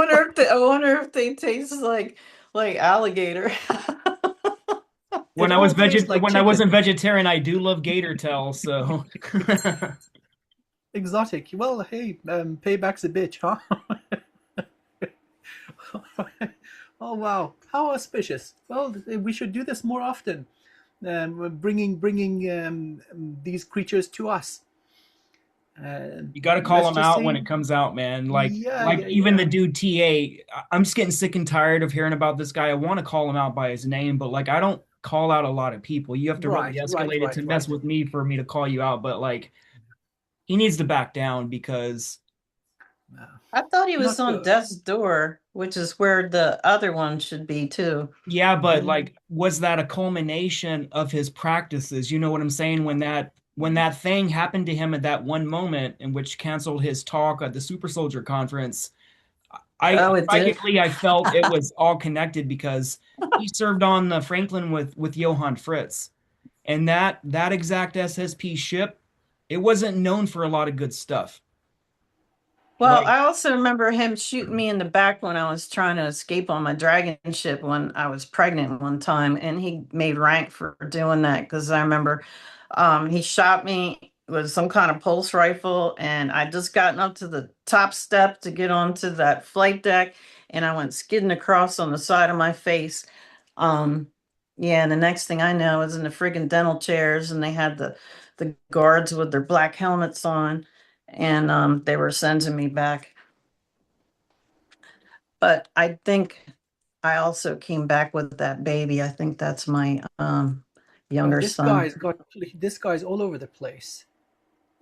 wonder if they taste like alligator. It all tastes like when I chicken. wasn't vegetarian, I do love gator tail, so Exotic. Well, hey, payback's a bitch, huh? Oh wow, how auspicious. Well, we should do this more often. Bringing these creatures to us. you got to call Let's them just out when say, it comes out, man. yeah, Like yeah, even yeah. the dude TA, I'm just getting sick and tired of hearing about this guy. I want to call him out by his name, but like I don't call out a lot of people. You have to really Right, right, escalate it right, to mess right. with me for me to call you out, but like he needs to back down because I thought he was Not on good. death's door, which is where the other one should be too. yeah, but Mm, like, was that a culmination of his practices? You know what I'm saying? When that thing happened to him at that one moment in which canceled his talk at the Super Soldier Conference, I Oh, it did. psychically I felt it was all connected because he served on the Franklin with Johann Fritz, and that exact SSP ship, it wasn't known for a lot of good stuff. Well, Like I also remember him shooting me in the back when I was trying to escape on my dragon ship when I was pregnant one time, and he made rank for doing that because I remember he shot me with some kind of pulse rifle, and I just gotten up to the top step to get onto that flight deck, and I went skidding across on the side of my face. Um, yeah, and the next thing I know, I was in the friggin' dental chairs, and they had the guards with their black helmets on, and they were sending me back. But I think I also came back with that baby. I think that's my Well, younger son. this guy's all over the place.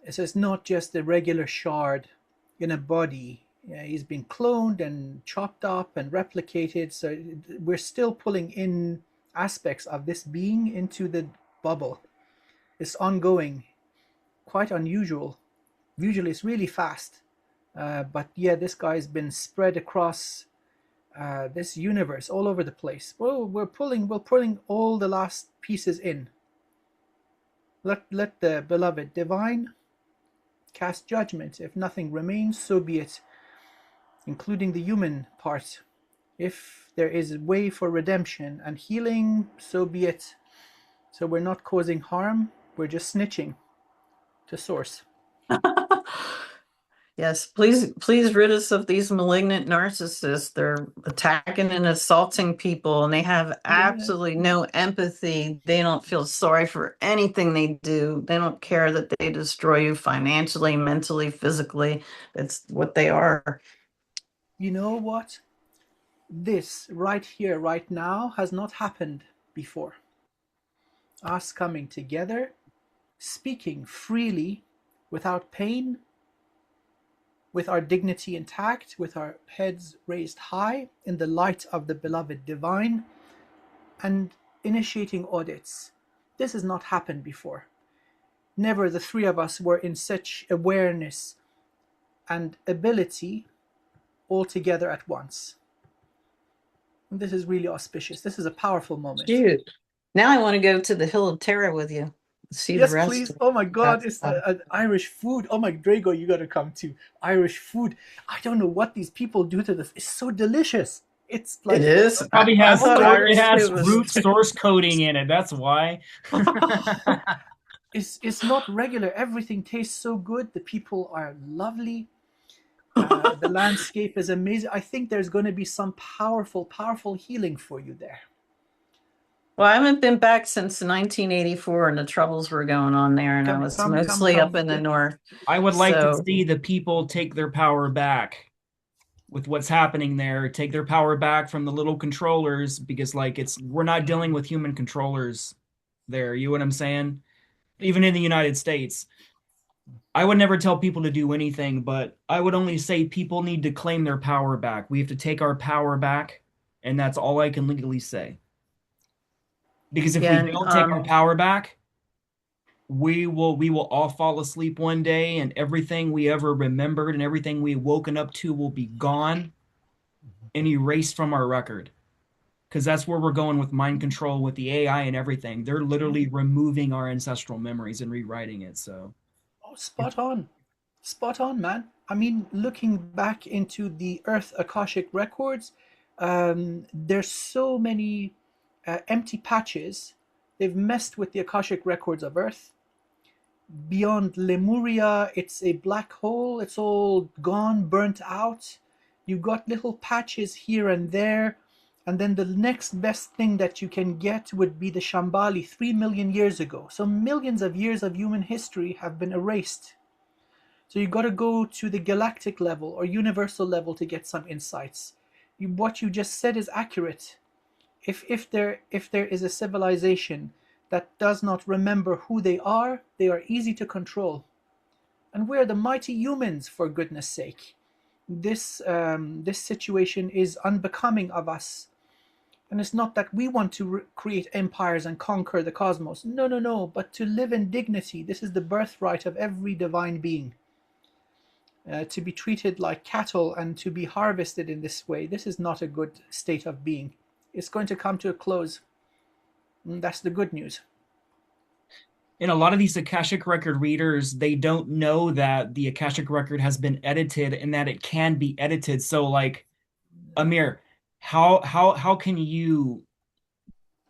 It's not just a regular shard in a body. Yeah, he's been cloned and chopped up and replicated. So we're still pulling in aspects of this being into the bubble. It's ongoing, quite unusual. Usually it's really fast. But yeah, this guy's been spread across this universe all over the place. Well, we're pulling all the last pieces in. Let the beloved divine cast judgment. If nothing remains, so be it, including the human part. If there is a way for redemption and healing, so be it. So we're not causing harm, we're just snitching to source. Yes, please rid us of these malignant narcissists. They're attacking and assaulting people, and they have Yeah. absolutely no empathy. They don't feel sorry for anything they do. They don't care that they destroy you financially, mentally, physically. It's what they are. You know what? This right here, right now, has not happened before. Us coming together, speaking freely, without pain, with our dignity intact, with our heads raised high in the light of the beloved divine, and initiating audits. This has not happened before. Never the three of us were in such awareness and ability all together at once. And this is really auspicious. This is a powerful moment. Shoot. Now I want to go to the Hill of Terror with you. See the Yes, rest please. of Oh my God, that it's stuff. Irish food. Oh my Drago, you gotta come to Irish food. I don't know what these people do to this. It's so delicious. It's It like, is. Probably I has oh thought my, it Irish has food was. root source coding in it. That's why. it's not regular. Everything tastes so good. The people are lovely. The landscape is amazing. I think there's going to be some powerful, powerful healing for you there. Well, I haven't been back since 1984, and the troubles were going on there, and I Come, was come, come, mostly up come. in the north. I would like to So see the people take their power back with what's happening there. Take their power back from the little controllers because, like, we're not dealing with human controllers there. You know what I'm saying? Even in the United States, I would never tell people to do anything, but I would only say people need to claim their power back. We have to take our power back, and that's all I can legally say. Because if we yeah, and don't take our power back, we will all fall asleep one day and everything we ever remembered and everything we woken up to will be gone and erased from our record. Because that's where we're going with mind control with the AI and everything. They're literally removing our ancestral memories and rewriting it. So Oh, spot on. Spot on, man. I mean, looking back into the Earth Akashic records, there's so many empty patches. They've messed with the Akashic records of Earth. Beyond Lemuria, it's a black hole. It's all gone, burnt out. You got little patches here and there. And then the next best thing that you can get would be the Shambhali 3 million years ago. So millions of years of human history have been erased. So you got to go to the galactic level or universal level to get some insights. What you just said is accurate. If there is a civilization that does not remember who they are easy to control. And we're the mighty humans, for goodness sake. This situation is unbecoming of us. And it's not that we want to create empires and conquer the cosmos. No, no, no. But to live in dignity. This is the birthright of every divine being. To be treated like cattle and to be harvested in this way, this is not a good state of being. It's going to come to a close. And that's the good news. in a lot of these Akashic record readers, they don't know that the Akashic record has been edited and that it can be edited. So like Amir, how can you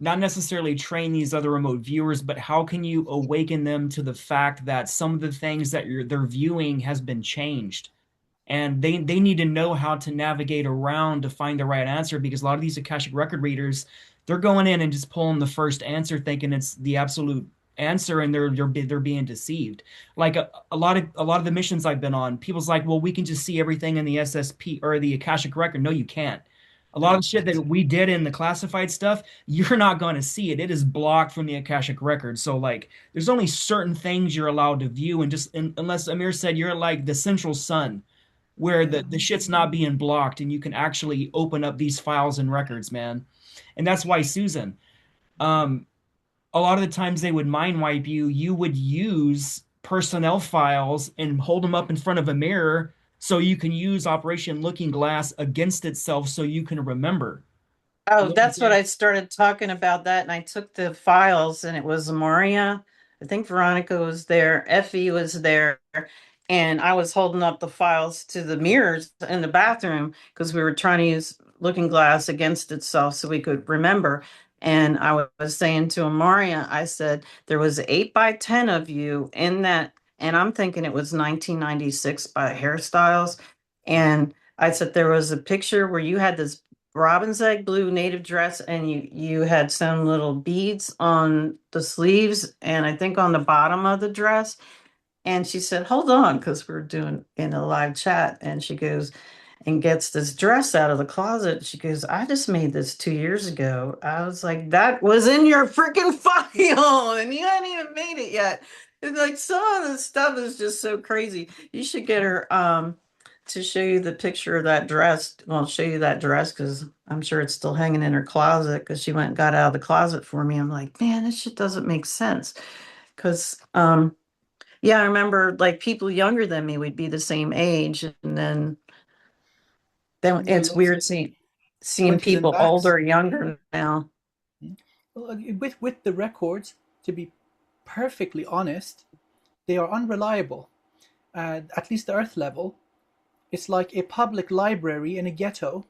not necessarily train these other remote viewers, but how can you awaken them to the fact that some of the things that they're viewing has been changed? And they need to know how to navigate around to find the right answer because a lot of these Akashic record readers, they're going in and just pulling the first answer thinking it's the absolute answer and they're being deceived. Like a lot of the missions I've been on, people's like, well, we can just see everything in the SSP or the Akashic record. No, you can't. A lot No, of the shit that we did in the classified stuff, you're not going to see it. It is blocked from the Akashic record. So like there's only certain things you're allowed to view and just unless Amir said you're like the central sun where yeah. the shit's not being blocked and you can actually open up these files and records, man. And that's why Susan, um, a lot of the times they would mind wipe you, you would use personnel files and hold them up in front of a mirror So you can use Operation Looking Glass against itself so you can remember. Oh, You know what I'm that's what saying? I started talking about that. And I took the files and it was Maria. I think Veronica was there. Effie was there. And I was holding up the files to the mirrors in the bathroom because we were trying to use looking glass against itself so we could remember. And I was saying to Amaria, I said, there was 8 by 10 of you in that. And I'm thinking it was 1996 by hairstyles. And I said, there was a picture where you had this robin's egg blue native dress and you had some little beads on the sleeves and I think on the bottom of the dress. And she said, hold on, because we're doing in a live chat. And she goes and gets this dress out of the closet. She goes, I just made this 2 years ago. I was like, that was in your freaking file and you hadn't even made it yet. It's like some of the stuff is just so crazy. You should get her to show you the picture of that dress. Well, I'll show you that dress because I'm sure it's still hanging in her closet because she went and got out of the closet for me. I'm like, man, this shit doesn't make sense. Because yeah, I remember like people younger than me would be the same age, and then Yeah, it's lots weird of seeing 20s and people backs. older or younger now. Well, with the records, to be perfectly honest, they are unreliable. At least the Earth level, it's like a public library in a ghetto.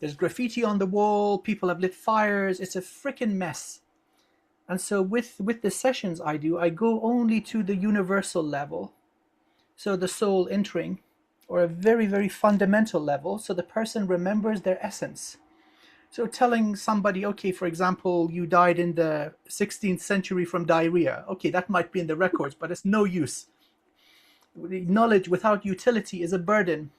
There's graffiti on the wall. People have lit fires. It's a freaking mess. And so with the sessions I do, I go only to the universal level. So the soul entering, or a very, very fundamental level, so the person remembers their essence. So telling somebody, okay, for example, you died in the 16th century from diarrhea. Okay, that might be in the records, but it's no use. Knowledge without utility is a burden.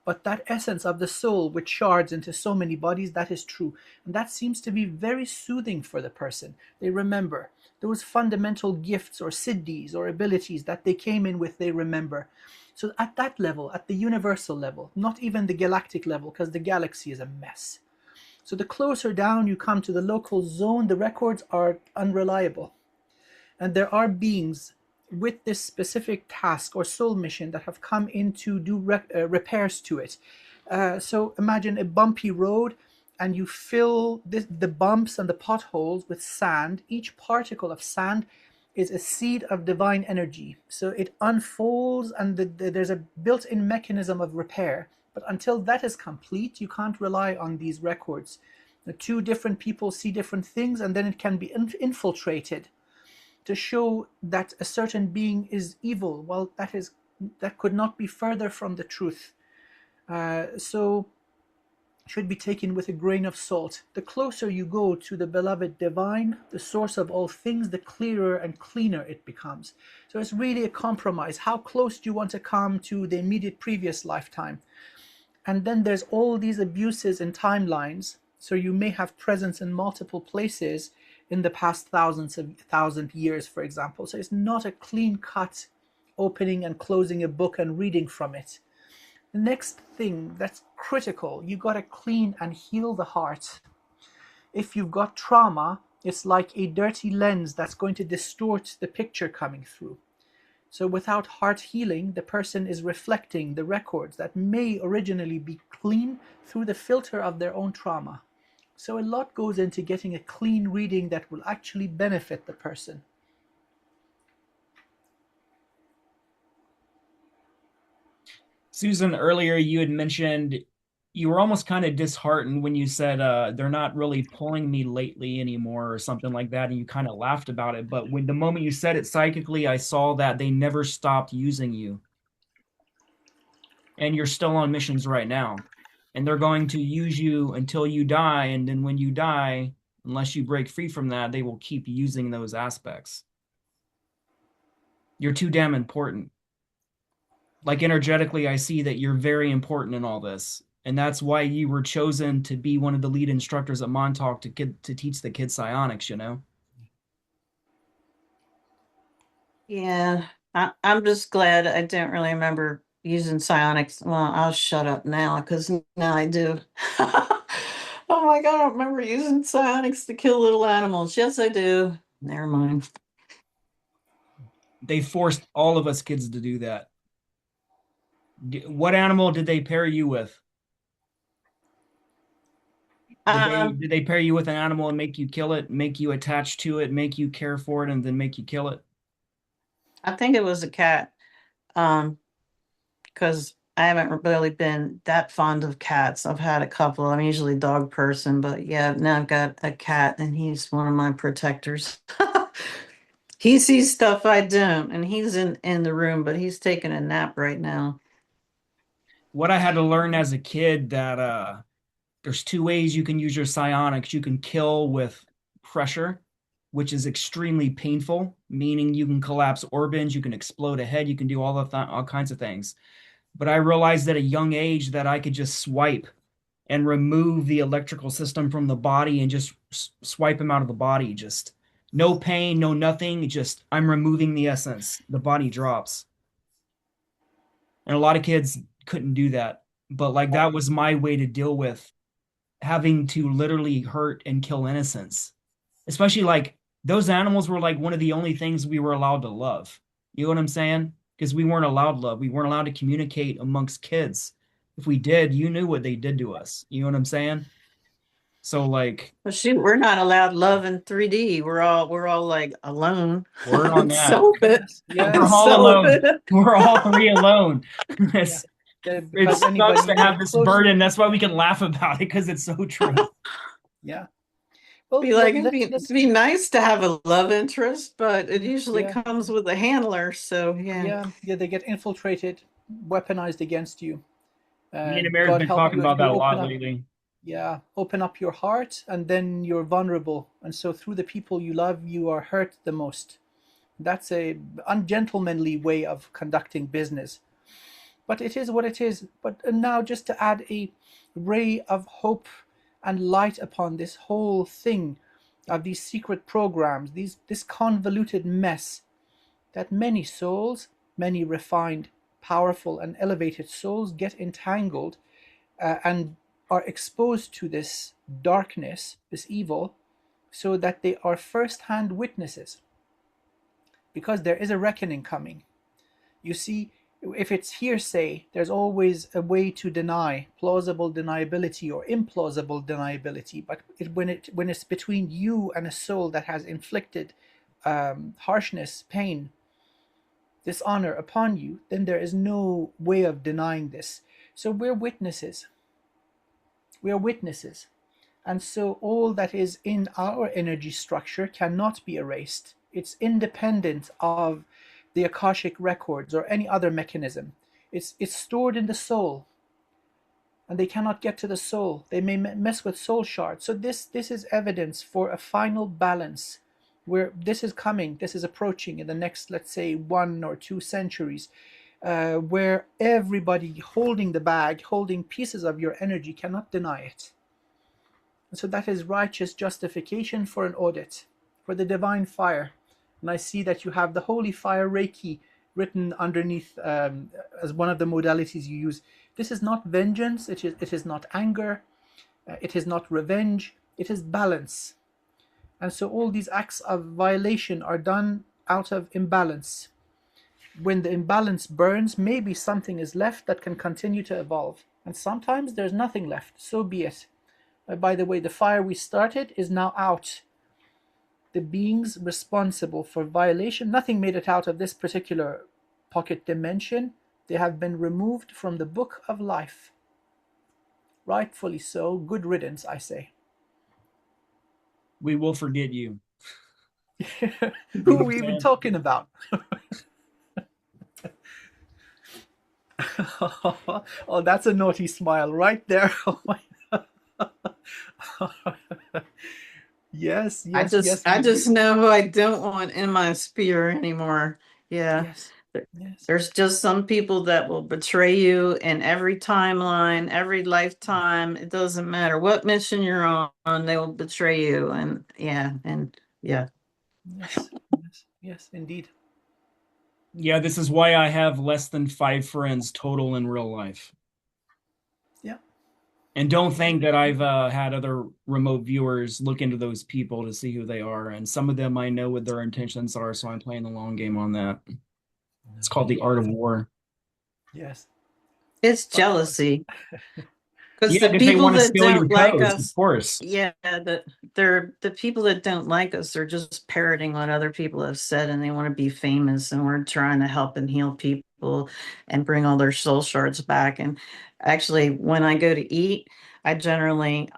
But that essence of the soul, which shards into so many bodies, that is true. And that seems to be very soothing for the person. They remember those fundamental gifts or siddhis or abilities that they came in with, they remember. So at that level, at the universal level, not even the galactic level, because the galaxy is a mess. So the closer down you come to the local zone, the records are unreliable. And there are beings with this specific task or soul mission that have come in to do repairs to it. So imagine a bumpy road and you fill the bumps and the potholes with sand. Each particle of sand is a seed of divine energy. So it unfolds and there's a built in mechanism of repair. But until that is complete, you can't rely on these records. The two different people see different things and then it can be infiltrated to show that a certain being is evil. Well, that could not be further from the truth. So should be taken with a grain of salt. The closer you go to the beloved divine, the source of all things, the clearer and cleaner it becomes. So it's really a compromise. How close do you want to come to the immediate previous lifetime? And then there's all these abuses in timelines. So you may have presence in multiple places in the past thousand years, for example. So it's not a clean cut opening and closing a book and reading from it. The next thing that's critical, you got to clean and heal the heart. If you've got trauma, it's like a dirty lens that's going to distort the picture coming through. So without heart healing, the person is reflecting the records that may originally be clean through the filter of their own trauma. So a lot goes into getting a clean reading that will actually benefit the person. Susan, earlier you had mentioned you were almost kind of disheartened when you said they're not really pulling me lately anymore or something like that, and you kind of laughed about it. But when the moment you said it psychically, I saw that they never stopped using you, and you're still on missions right now, and they're going to use you until you die, and then when you die, unless you break free from that, they will keep using those aspects. You're too damn important. Like energetically, I see that you're very important in all this. And that's why you were chosen to be one of the lead instructors at Montauk to teach the kids psionics, you know? Yeah, I'm just glad I don't really remember using psionics. Well, I'll shut up now because now I do. Oh my God, I don't remember using psionics to kill little animals. Yes, I do. Never mind. They forced all of us kids to do that. What animal did they pair you with? Did they Um, did they pair you with an animal and make you kill it, make you attach to it, make you care for it, and then make you kill it? I think it was a cat. Um, because I haven't really been that fond of cats. I've had a couple. I'm usually a dog person, but yeah, now I've got a cat and he's one of my protectors. He sees stuff I don't, and he's in the room, but he's taking a nap right now. What I had to learn as a kid that there's two ways you can use your psionics. You can kill with pressure, which is extremely painful, meaning you can collapse organs, you can explode a head, you can do all kinds of things. But I realized at a young age that I could just swipe and remove the electrical system from the body and just swipe him out of the body. Just no pain, no nothing. Just I'm removing the essence. The body drops. And a lot of kids couldn't do that. But like that was my way to deal with having to literally hurt and kill innocents. Especially like those animals were like one of the only things we were allowed to love. You know what I'm saying? Because we weren't allowed love. We weren't allowed to communicate amongst kids. If we did, you knew what they did to us. You know what I'm saying? So like Well, shoot, we're not allowed love in 3D. We're all like alone. word on that. So Yes, We're yes, all so alone. We're all three alone. yeah. It's, it Because sucks anybody to you have get this close, burden. That's why we can laugh about it because it's so true. yeah. Well, be like it'd let's, be nice to have a love interest, but it usually yeah, comes with a handler. So yeah. yeah. They get infiltrated, weaponized against you. Me and Amir has God been help talking you if about that you a open lot up. lately. Yeah, open up your heart, and then you're vulnerable, and so through the people you love, you are hurt the most. That's a ungentlemanly way of conducting business, but it is what it is. But now, just to add a ray of hope and light upon this whole thing of these secret programs, this convoluted mess that many souls, many refined, powerful, and elevated souls get entangled and are exposed to this darkness, this evil, so that they are first hand witnesses, because there is a reckoning coming. You see, if it's hearsay, there's always a way to deny plausible deniability or implausible deniability. But when it's between you and a soul that has inflicted harshness, pain, dishonor upon you, then there is no way of denying this. So we're witnesses. We are witnesses. And so all that is in our energy structure cannot be erased. It's independent of the Akashic records or any other mechanism. It's stored in the soul, and they cannot get to the soul. They may mess with soul shards. So this is evidence for a final balance where this is coming, this is approaching in the next, let's say, 1 or 2 centuries, where everybody holding the bag, holding pieces of your energy, cannot deny it. And so that is righteous justification for an audit, for the divine fire. And I see that you have the holy fire Reiki written underneath as one of the modalities you use. This is not vengeance, it is not anger, it is not revenge, it is balance. And so all these acts of violation are done out of imbalance. When the imbalance burns, maybe something is left that can continue to evolve. And sometimes there's nothing left, so be it. By the way, the fire we started is now out. The beings responsible for violation, nothing made it out of this particular pocket dimension. They have been removed from the book of life. Rightfully so. Good riddance, I say. We will forget you. You Who know are what I'm we even saying? talking about? Oh, that's a naughty smile right there. Yes, I yes, just yes, I just know who I don't want in my sphere anymore. Yeah. yes, yes, There's just some people that will betray you in every timeline, every lifetime. It doesn't matter what mission you're on, they will betray you. And yeah. yes, yes, yes, indeed. Yeah, this is why I have less than 5 friends total in real life. Yeah. And don't think that I've had other remote viewers look into those people to see who they are. And some of them I know what their intentions are, so I'm playing the long game on that. It's called the art of war. Yes. It's But, jealousy. Because Yeah, the because they people want to that steal your don't like codes, of us, course. yeah, the people that don't like us are just parroting what other people have said, and they want to be famous, and we're trying to help and heal people and bring all their soul shards back. And actually, when I go to eat, I generally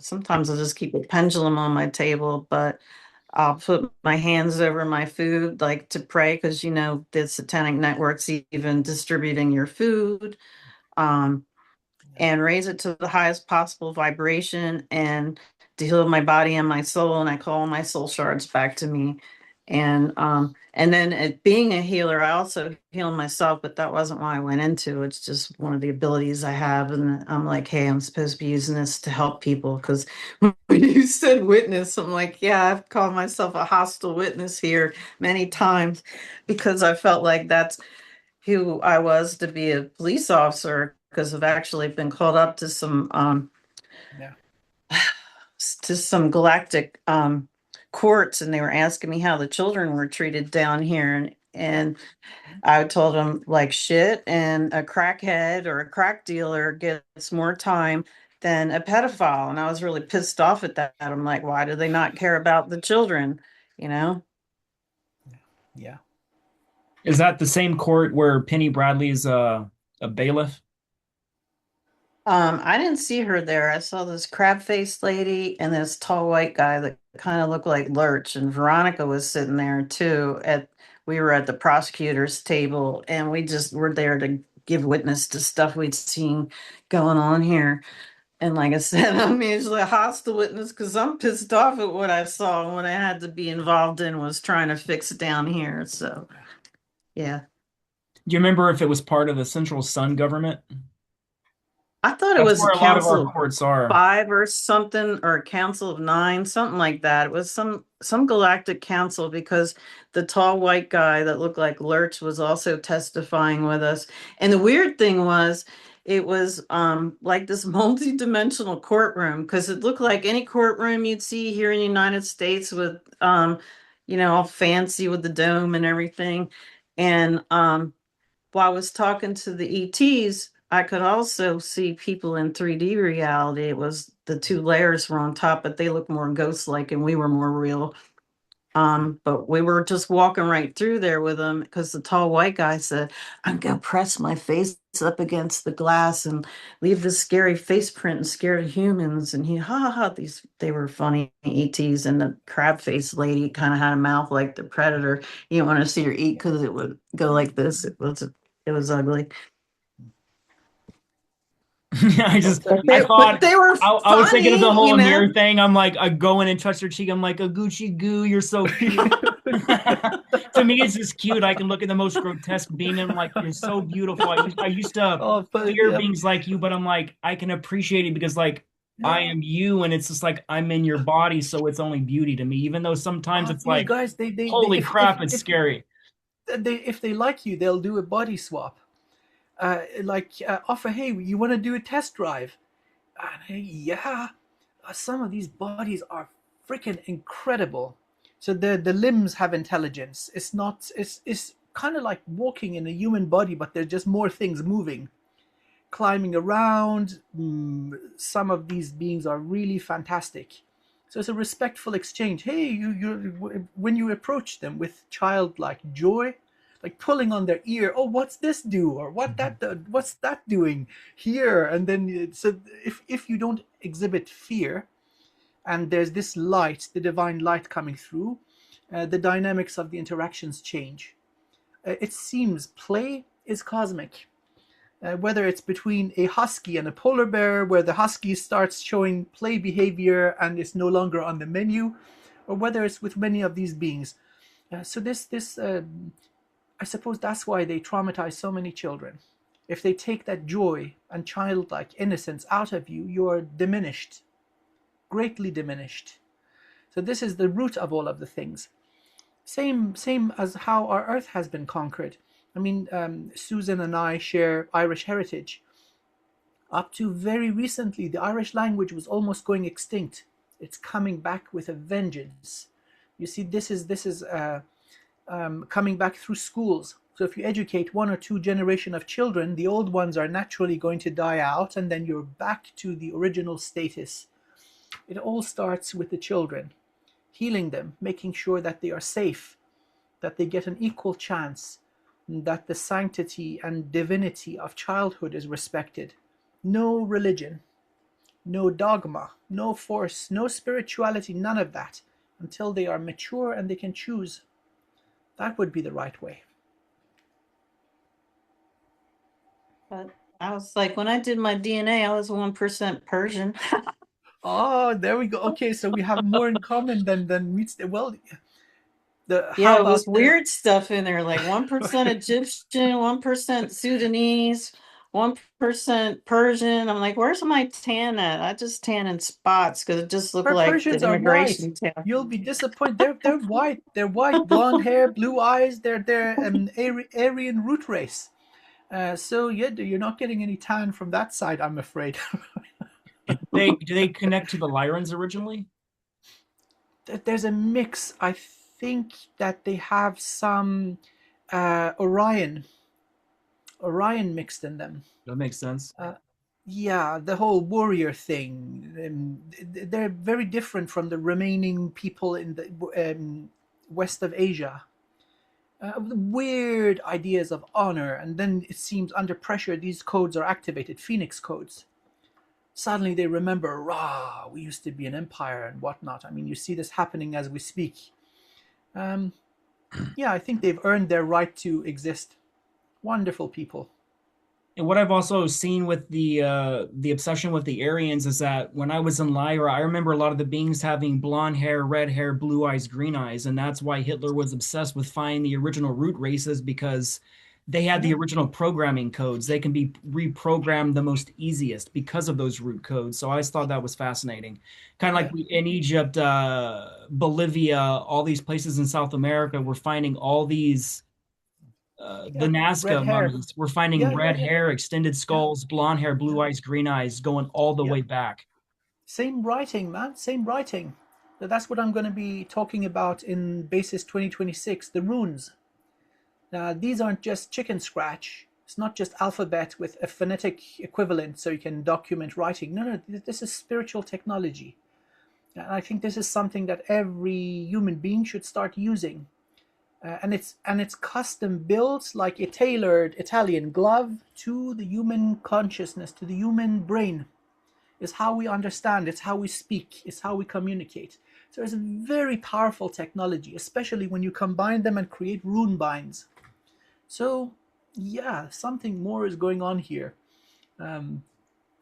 sometimes I'll just keep a pendulum on my table, but I'll put my hands over my food like to pray, because you know the satanic networks even distributing your food. Um, and raise it to the highest possible vibration and to heal my body and my soul. And I call my soul shards back to me. And then being a healer, I also heal myself, but that wasn't why I went into it. It's just one of the abilities I have. And I'm like, hey, I'm supposed to be using this to help people. Because when you said witness, I'm like, yeah, I've called myself a hostile witness here many times, because I felt like that's who I was to be a police officer, because I've actually been called up yeah. to some galactic courts, and they were asking me how the children were treated down here, and I told them like shit, and a crackhead or a crack dealer gets more time than a pedophile. And I was really pissed off at that. I'm like, why do they not care about the children, you know? Yeah. Is that the same court where Penny Bradley is a bailiff? I didn't see her there. I saw this crab-faced lady and this tall white guy that kind of looked like Lurch. And Veronica was sitting there too. We were at the prosecutor's table, and we just were there to give witness to stuff we'd seen going on here. And like I said, I'm usually a hostile witness because I'm pissed off at what I saw, and what I had to be involved in was trying to fix it down here. So yeah. Do you remember if it was part of the Central Sun government? I thought it That's was a where a lot of our council of courts are. five or something, or a council of nine, something like that. It was some galactic council, because the tall white guy that looked like Lurch was also testifying with us. And the weird thing was, it was like this multi-dimensional courtroom, because it looked like any courtroom you'd see here in the United States with all fancy with the dome and everything. And while I was talking to the ETs, I could also see people in 3D reality. It was the two layers were on top, but they looked more ghost-like, and we were more real. But we were just walking right through there with them, because the tall white guy said, I'm gonna press my face up against the glass and leave this scary face print and scare the humans. And he, ha ha ha, they were funny ETs. And the crab face lady kind of had a mouth like the predator. You don't want to see her eat because it would go like this. It was ugly. I Well, just so I But thought they were I was thinking of the funny, whole Amir thing. I'm like, I go in and touch her cheek. I'm like, a Gucci goo, you're so cute. To me, it's just cute. I can look at the most grotesque being and I'm like, you're so beautiful. I used to oh, but fear beings like you, but I'm like, I can appreciate it because like I am you, and it's just like I'm in your body, so it's only beauty to me. Even though sometimes it's these like, guys, they holy crap, it's scary. if they like you, they'll do a body swap. Offer, hey, you want to do a test drive? And hey, yeah, some of these bodies are freaking incredible. So the limbs have intelligence. It's not. It's kind of like walking in a human body, but there's just more things moving, climbing around. Some of these beings are really fantastic. So it's a respectful exchange. Hey, when you approach them with childlike joy, like pulling on their ear. Oh, what's this do? Or what's that doing here? And then so if you don't exhibit fear, and there's this light, the divine light coming through, the dynamics of the interactions change. It seems play is cosmic, whether it's between a husky and a polar bear, where the husky starts showing play behavior and is no longer on the menu, or whether it's with many of these beings. So I suppose that's why they traumatize so many children. If they take that joy and childlike innocence out of you, you're diminished, greatly diminished. So this is the root of all of the things. Same as how our Earth has been conquered. I mean, Susan and I share Irish heritage. Up to very recently, the Irish language was almost going extinct. It's coming back with a vengeance. You see, this is coming back through schools. So if you educate 1 or 2 generation of children, the old ones are naturally going to die out, and then you're back to the original status. It all starts with the children, healing them, making sure that they are safe, that they get an equal chance, that the sanctity and divinity of childhood is respected. No religion, no dogma, no force, no spirituality, none of that, until they are mature and they can choose. That would be the right way. But I was like, when I did my DNA, I was 1% Persian. Oh, there we go. Okay, so we have more in common than meets the well. Yeah, How it was about the weird stuff in there, like 1% Egyptian, 1% Sudanese, 1% Persian. I'm like, where's my tan at? I just tan in spots because it just looked like the Persians are white? immigration tan. You'll be disappointed. They're white. They're white, blonde hair, blue eyes. They're Aryan root race. So yeah, you're not getting any tan from that side, I'm afraid. Do they connect to the Lyrans originally? There's a mix. I think that they have some Orion mixed in them. That makes sense. Yeah, the whole warrior thing. They're very different from the remaining people in the west of Asia. Weird ideas of honor, and then it seems under pressure these codes are activated, Phoenix codes. Suddenly they remember, rah, we used to be an empire and whatnot. I mean, you see this happening as we speak. Um, yeah, I think they've earned their right to exist. Wonderful people. And what I've also seen with the obsession with the Aryans is that when I was in Lyra, I remember a lot of the beings having blonde hair, red hair, blue eyes, green eyes, and that's why Hitler was obsessed with finding the original root races because they had the Yeah, original programming codes. They can be reprogrammed the most easiest because of those root codes. So I just thought that was fascinating. Kind of like yeah, in Egypt, Bolivia, all these places in South America, we're finding all these the yeah. Red Nazca hair. mummies. We're finding Yeah, yeah, red yeah, hair, extended yeah, skulls, blonde hair, yeah, blue eyes, green eyes, going all the yeah. way back. Same writing, man. Same writing. That's what I'm going to be talking about in Basis 2026, the runes. These aren't just chicken scratch. It's not just alphabet with a phonetic equivalent so you can document writing. No, no, this is spiritual technology. And I think this is something that every human being should start using. And it's custom built like a tailored Italian glove to the human consciousness, to the human brain. It's how we understand, it's how we speak, it's how we communicate. So it's a very powerful technology, especially when you combine them and create rune binds. So yeah, something more is going on here. Um,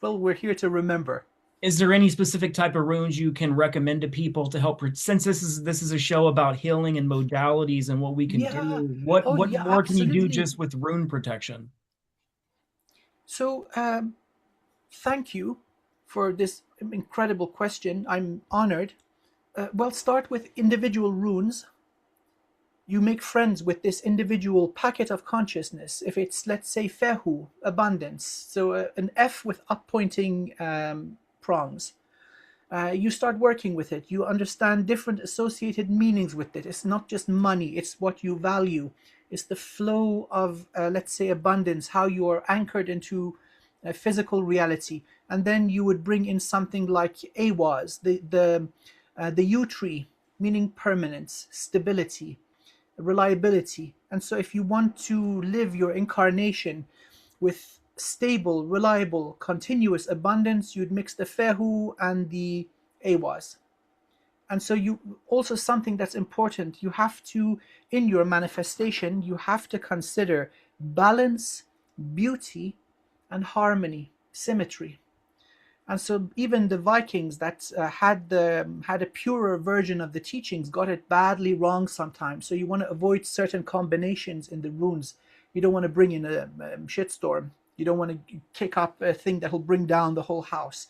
well, we're here to remember. Is there any specific type of runes you can recommend to people to help? Since this is a show about healing and modalities and what we can do, Yeah. Oh what yeah, more can you do absolutely. just with rune protection? So thank you for this incredible question. I'm honored. Well, start with individual runes. You make friends with this individual packet of consciousness. If it's, let's say, Fehu, abundance, so an F with up pointing prongs, you start working with it. You understand different associated meanings with it. It's not just money, it's what you value. It's the flow of, let's say, abundance, how you are anchored into physical reality. And then you would bring in something like Awaz, the U tree, meaning permanence, stability, reliability. And so if you want to live your incarnation with stable, reliable, continuous abundance, you'd mix the Fehu and the Awaz. And so you also, something that's important, you have to, in your manifestation, you have to consider balance, beauty, and harmony, symmetry. And so even the Vikings that had a purer version of the teachings got it badly wrong sometimes. So you want to avoid certain combinations in the runes. You don't want to bring in a shitstorm. You don't want to kick up a thing that will bring down the whole house.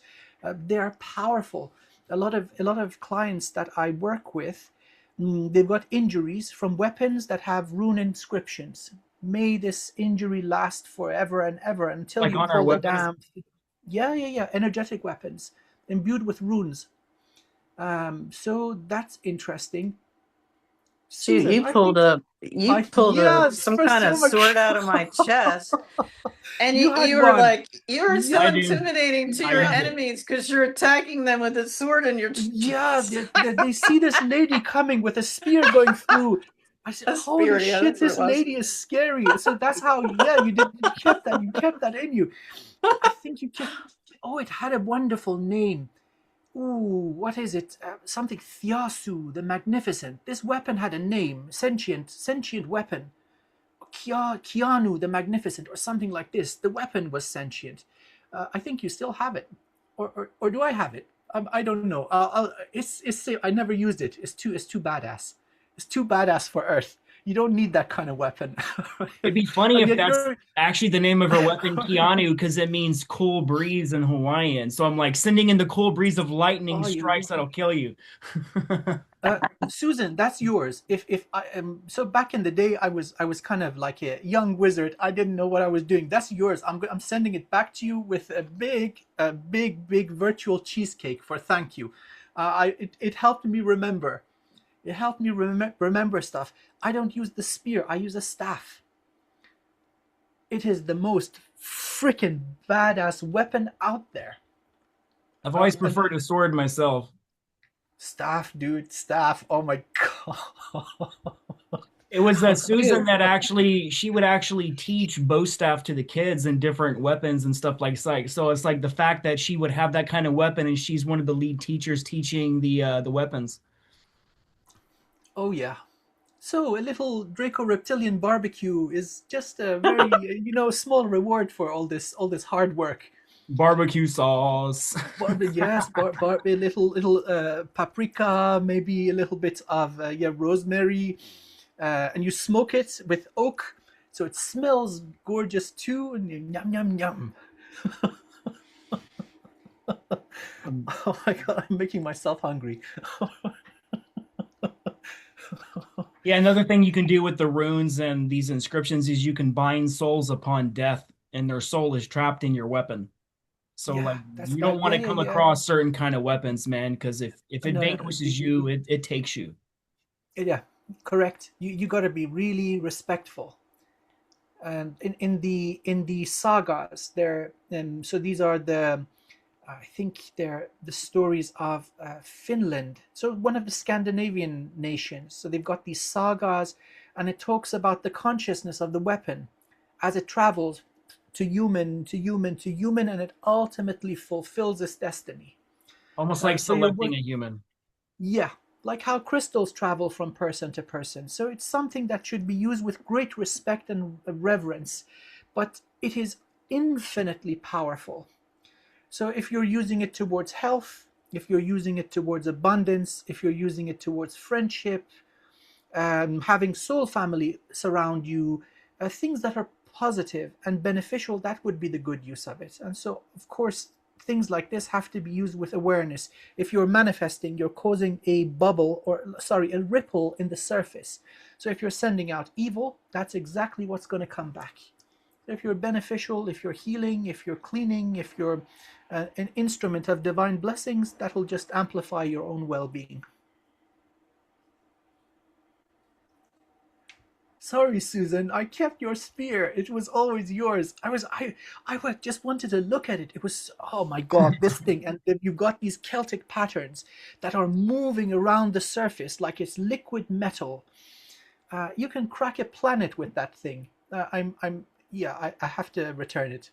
They are powerful. A lot of clients that I work with, they've got injuries from weapons that have rune inscriptions. May this injury last forever and ever until Like you on our pull the weapons? damn. Yeah, yeah, yeah. Energetic weapons imbued with runes. So that's interesting. Shoot, Susan, you pulled a yes, some for kind of so sword much. out of my chest. And You had you were one. like, you were so I Yeah, do. intimidating to I your use it. enemies because you're attacking them with a sword in your yeah. chest. They see this lady coming with a spear going through. I said, A "Holy spear, yeah, shit, that's what it this was. lady is scary." So that's how. Yeah, you did. You kept that. You kept that in you. I think you kept. Oh, it had a wonderful name. Ooh, what is it? Something Thyasu the Magnificent. This weapon had a name. Sentient weapon. Keanu the Magnificent, or something like this. The weapon was sentient. I think you still have it, or do I have it? I don't know. It's I never used it. It's too badass. It's too badass for Earth. You don't need that kind of weapon. It'd be funny And if yet that's you're. actually the name of her weapon, Keanu, because it means cool breeze in Hawaiian. So I'm like sending in the cool breeze of lightning Oh, strikes that'll kill you. Susan, that's yours. If I am so back in the day, I was kind of like a young wizard. I didn't know what I was doing. That's yours. I'm sending it back to you with a big virtual cheesecake for thank you. It helped me remember. It helped me remember stuff. I don't use the spear. I use a staff. It is the most freaking badass weapon out there. I've always And preferred a sword myself. staff, dude, staff. Oh my god. It was Susan Dude, that actually she would actually teach bow staff to the kids and different weapons and stuff like so it's like the fact that she would have that kind of weapon and she's one of the lead teachers teaching the weapons. Oh yeah. So a little Draco reptilian barbecue is just a very small reward for all this hard work. Barbecue sauce. Yes, a little paprika, maybe a little bit of rosemary, and you smoke it with oak, so it smells gorgeous too. And yum yum yum. Oh my god, I'm making myself hungry. Yeah, another thing you can do with the runes and these inscriptions is you can bind souls upon death, and their soul is trapped in your weapon. So Yeah, like that's you don't that. want Yeah, to yeah, come yeah. across certain kind of weapons, man, because if it No, no, no. vanquishes you, it takes you. Yeah, correct. You got to be really respectful. And in the sagas, there. So these are the. I think they're the stories of Finland. So one of the Scandinavian nations. So they've got these sagas, and it talks about the consciousness of the weapon as it travels to human, to human, to human, and it ultimately fulfills its destiny. Almost like So you're selecting a human. Yeah, like how crystals travel from person to person. So it's something that should be used with great respect and reverence, but it is infinitely powerful. So if you're using it towards health, if you're using it towards abundance, if you're using it towards friendship, having soul family surround you, things that are positive and beneficial, that would be the good use of it. And so, of course, things like this have to be used with awareness. If you're manifesting, you're causing a bubble, or sorry, a ripple in the surface. So if you're sending out evil, that's exactly what's going to come back. If you're beneficial, if you're healing, if you're cleaning, if you're an instrument of divine blessings, that will just amplify your own well-being. Sorry, Susan, I kept your spear. It was always yours. Just wanted to look at it. It was, oh my God, this thing. And then you've got these Celtic patterns that are moving around the surface like it's liquid metal. You can crack a planet with that thing. Yeah, I have to return it.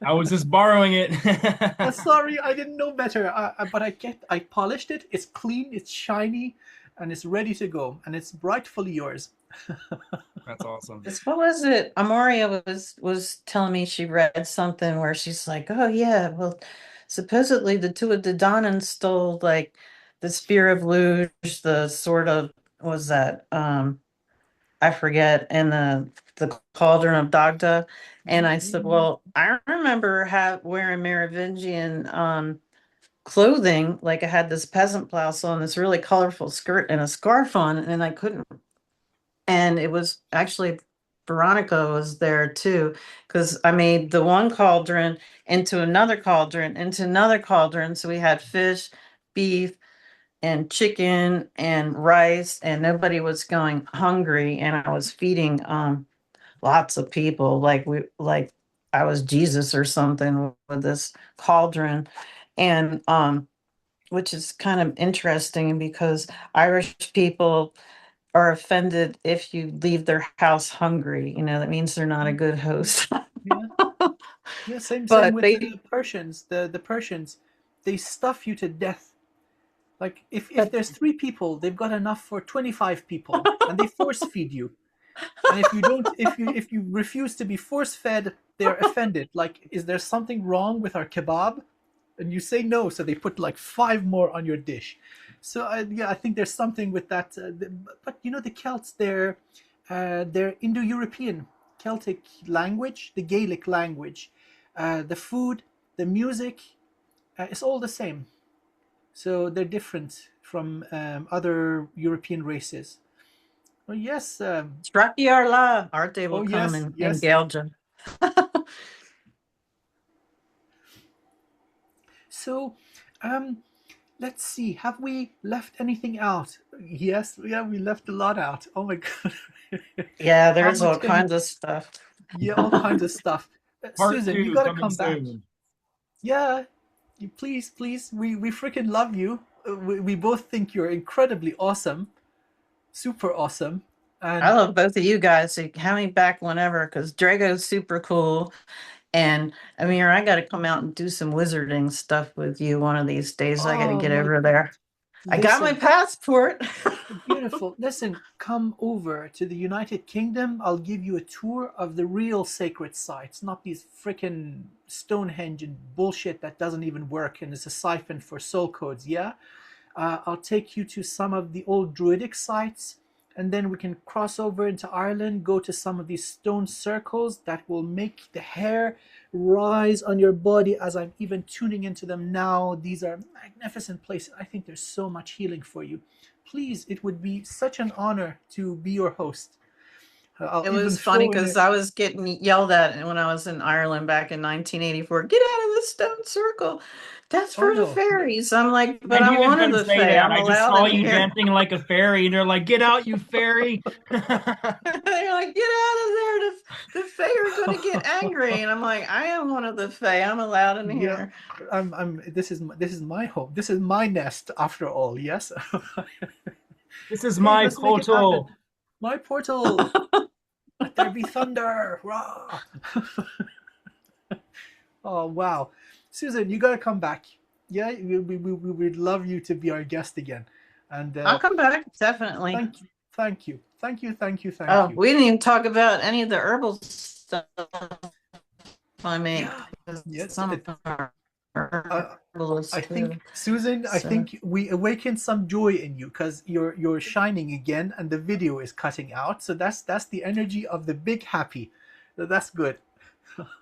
I was just borrowing it. Sorry, I didn't know better. But I polished it. It's clean, it's shiny, and it's ready to go. And it's rightfully yours. That's awesome. what was it? Amoria was telling me she read something where she's like, "Oh yeah, well, supposedly the two of the Donnan stole like the spear of Luge, the sword of was that I forget, and the cauldron of Dagda." And I said, "Well, I remember wearing Merovingian clothing, like I had this peasant blouse on, this really colorful skirt, and a scarf on, and I couldn't." And it was actually Veronica was there too, because I made the one cauldron into another cauldron into another cauldron. So we had fish, beef, and chicken and rice, and nobody was going hungry, and I was feeding lots of people like I was Jesus or something with this cauldron. And which is kind of interesting because Irish people are offended if you leave their house hungry. That means they're not a good host. Yeah, yeah. Same But with the Persians. The Persians, they stuff you to death. Like if but there's three people, they've got enough for 25 people, and they force feed you. And if you don't, if you refuse to be force fed, they're offended. Like, is there something wrong with our kebab? And you say no, so they put like five more on your dish. So yeah, I think there's something with that. But the Celts, they're Indo-European Celtic language, the Gaelic language, the food, the music, it's all the same. So they're different from other European races. Oh yes, Strachiarla, Arte oh will come yes, and yes. gouge them. So, um, let's see. Have we left anything out? Yes, yeah, we left a lot out. Oh my god. Yeah, How there's all much can we? kinds of stuff. Yeah, all kinds of stuff. Part Susan, you two got to coming come back. soon. Yeah, please, please. We freaking love you. We both think you're incredibly awesome, super awesome, I and love both of you guys. So have me back whenever because Drago's super cool. And Amir, I got to come out and do some wizarding stuff with you one of these days. I got to oh get my, over there. I got my listen. passport. Beautiful. Listen, come over to the United Kingdom. I'll give you a tour of the real sacred sites, not these freaking Stonehenge and bullshit that doesn't even work and is a siphon for soul codes. Yeah? I'll take you to some of the old druidic sites, and then we can cross over into Ireland, go to some of these stone circles that will make the hair rise on your body as I'm even tuning into them now. These are magnificent places. I think there's so much healing for you. Please, it would be such an honor to be your host. I'll It even was funny throw in because a I was getting yelled at when I was in Ireland back in 1984. Get out of the stone circle. That's oh for the no. fairies. I'm like, I but knew I'm he was one of going to the say fae. that. I'm I just allowed saw in you here. dancing like a fairy, and they're like, "Get out, you fairy!" They're like, get out of there. The fae are going to get angry. And I'm like, I am one of the fae. I'm allowed in Yeah, here. I'm this is my home. This is my nest after all. Yes. This is Hey, my let's make it happen. portal. My portal. Let there be thunder. Rah. Oh wow, Susan, you gotta come back. Yeah, we would love you to be our guest again. And I'll come back. Definitely. thank you, thank you, thank you, thank you, thank Oh, you. we didn't even talk about any of the herbal stuff I make. Yeah, Because yes. some of them are Uh, herbalists I too. think Susan, I So. think we awakened some joy in you because you're shining again, and the video is cutting out. So that's the energy of the big happy. So that's good.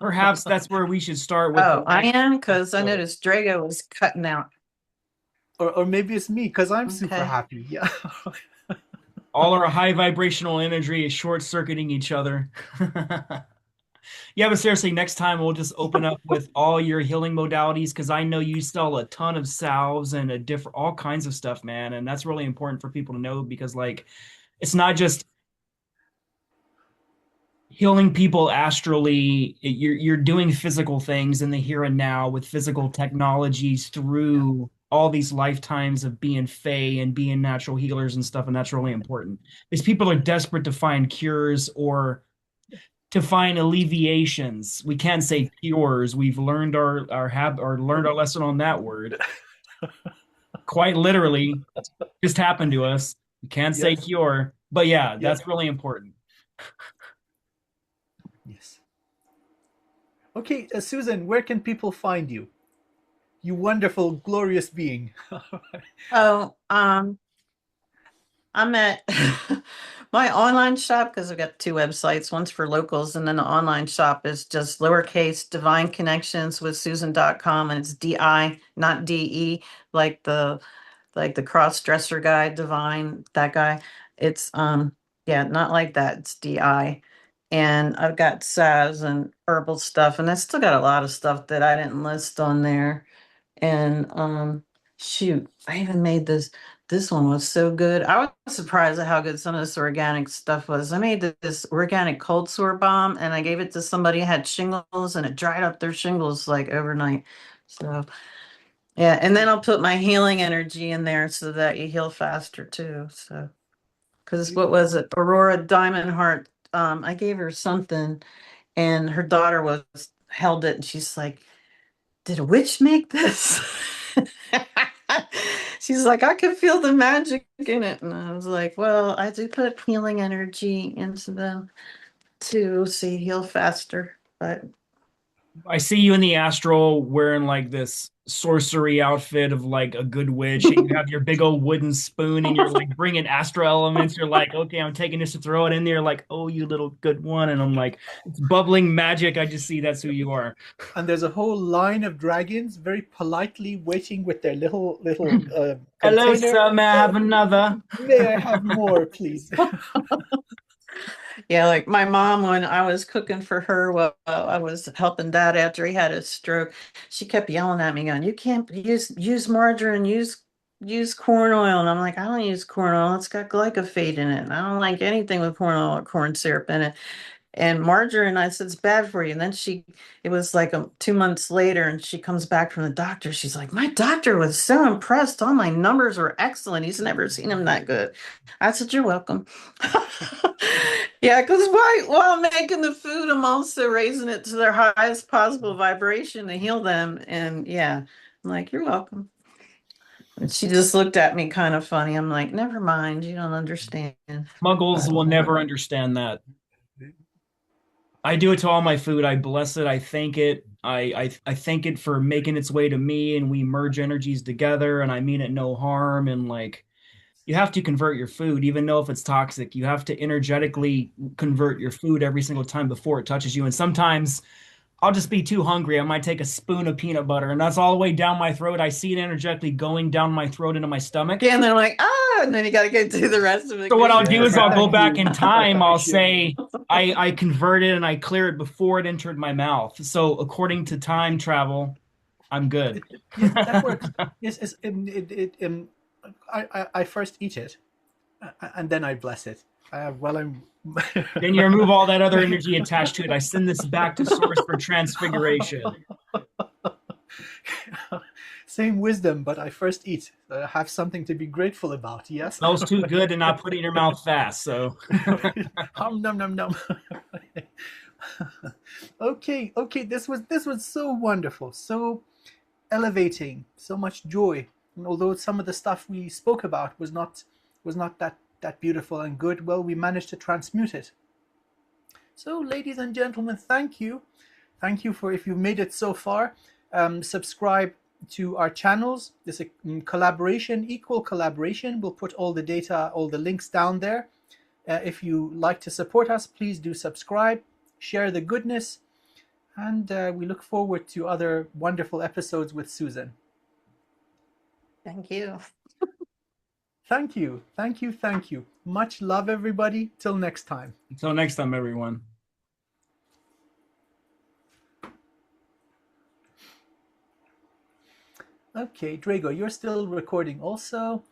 Perhaps that's where we should start with the Oh, I next am because I episode. noticed Drago was cutting out. Or maybe it's me because I'm super Okay. happy. Yeah. All our high vibrational energy is short circuiting each other. Yeah, but seriously, next time we'll just open up with all your healing modalities because I know you sell a ton of salves and a different all kinds of stuff, man. And that's really important for people to know because like it's not just healing people astrally. You're doing physical things in the here and now with physical technologies Yeah. through all these lifetimes of being fae and being natural healers and stuff, and that's really important. Because people are desperate to find cures or to find alleviations. We can't say cures. We've learned our learned our lesson on that word. Quite literally, just happened to us. We can't say Yes. cure, but yeah, Yes. that's really important. Yes. Okay, Susan, where can people find you? You wonderful, glorious being. Oh, I'm at my online shop because I've got two websites. One's for locals, and then the online shop is just lowercase divine connections with Susan.com, and it's DI, not DE, like the cross dresser guy, divine, that guy. It's yeah, not like that. It's DI. And I've got salves and herbal stuff, and I still got a lot of stuff that I didn't list on there. And shoot, I even made This one was so good. I was surprised at how good some of this organic stuff was. I made this organic cold sore balm and I gave it to somebody who had shingles and it dried up their shingles like overnight. So, yeah. And then I'll put my healing energy in there so that you heal faster too. So, because what was it? Aurora Diamond Heart. I gave her something and her daughter held it and she's like, did a witch make this? She's like, I can feel the magic in it. And I was like, well, I do put healing energy into them too, so you heal faster. But I see you in the astral wearing like this sorcery outfit of like a good witch, and you have your big old wooden spoon, and you're like bringing astral elements. You're like, okay, I'm taking this to throw it in there. Like, oh, you little good one. And I'm like, it's bubbling magic. I just see that's who you are. And there's a whole line of dragons very politely waiting with their little Hello, container. sir. May I have another? May I have more, please? yeah, like my mom, when I was cooking for her while I was helping dad after he had a stroke, she kept yelling at me, going, "You can't use margarine, use corn oil." And I'm like, I don't use corn oil. It's got glyphosate in it. And I don't like anything with corn oil or corn syrup in it. And margarine, I said, it's bad for you. And then it was like 2 months later, and she comes back from the doctor. She's like, my doctor was so impressed. All my numbers were excellent. He's never seen them that good. I said, you're welcome. Yeah, because while making the food, I'm also raising it to their highest possible vibration to heal them. And yeah, I'm like, you're welcome. And she just looked at me kind of funny. I'm like, never mind. You don't understand. Muggles will never understand that. I do it to all my food. I bless it. I thank it. I thank it for making its way to me, and we merge energies together. And I mean it no harm. And like, you have to convert your food, even though if it's toxic. You have to energetically convert your food every single time before it touches you. And sometimes I'll just be too hungry. I might take a spoon of peanut butter, and that's all the way down my throat. I see it energetically going down my throat into my stomach. Yeah, and they're like, and then you got to get through the rest of it. So what I'll 'cause do is I'll go back in time. I'll Perfection. say I convert it and I clear it before it entered my mouth. So according to time travel, I'm good. Yes, that works. Yes, I first eat it, and then I bless it. While I'm Then you remove all that other energy attached to it. I send this back to source for transfiguration. same wisdom, but I first eat. Have something to be grateful about. Yes. Smells too good to not put it in your mouth fast. So Num num num. Okay, okay. This was so wonderful, so elevating, so much joy. And although some of the stuff we spoke about was not that beautiful and good, well, we managed to transmute it. So, ladies and gentlemen, thank you. Thank you for if you've made it so far. Subscribe to our channels. This is collaboration, equal collaboration. We'll put all the data, all the links down there. If you like to support us, please do subscribe, share the goodness, and we look forward to other wonderful episodes with Susan. Thank you. Thank you, thank you, thank you. Much love, everybody. Till next time. until next time, everyone. Okay, Drago, you're still recording also.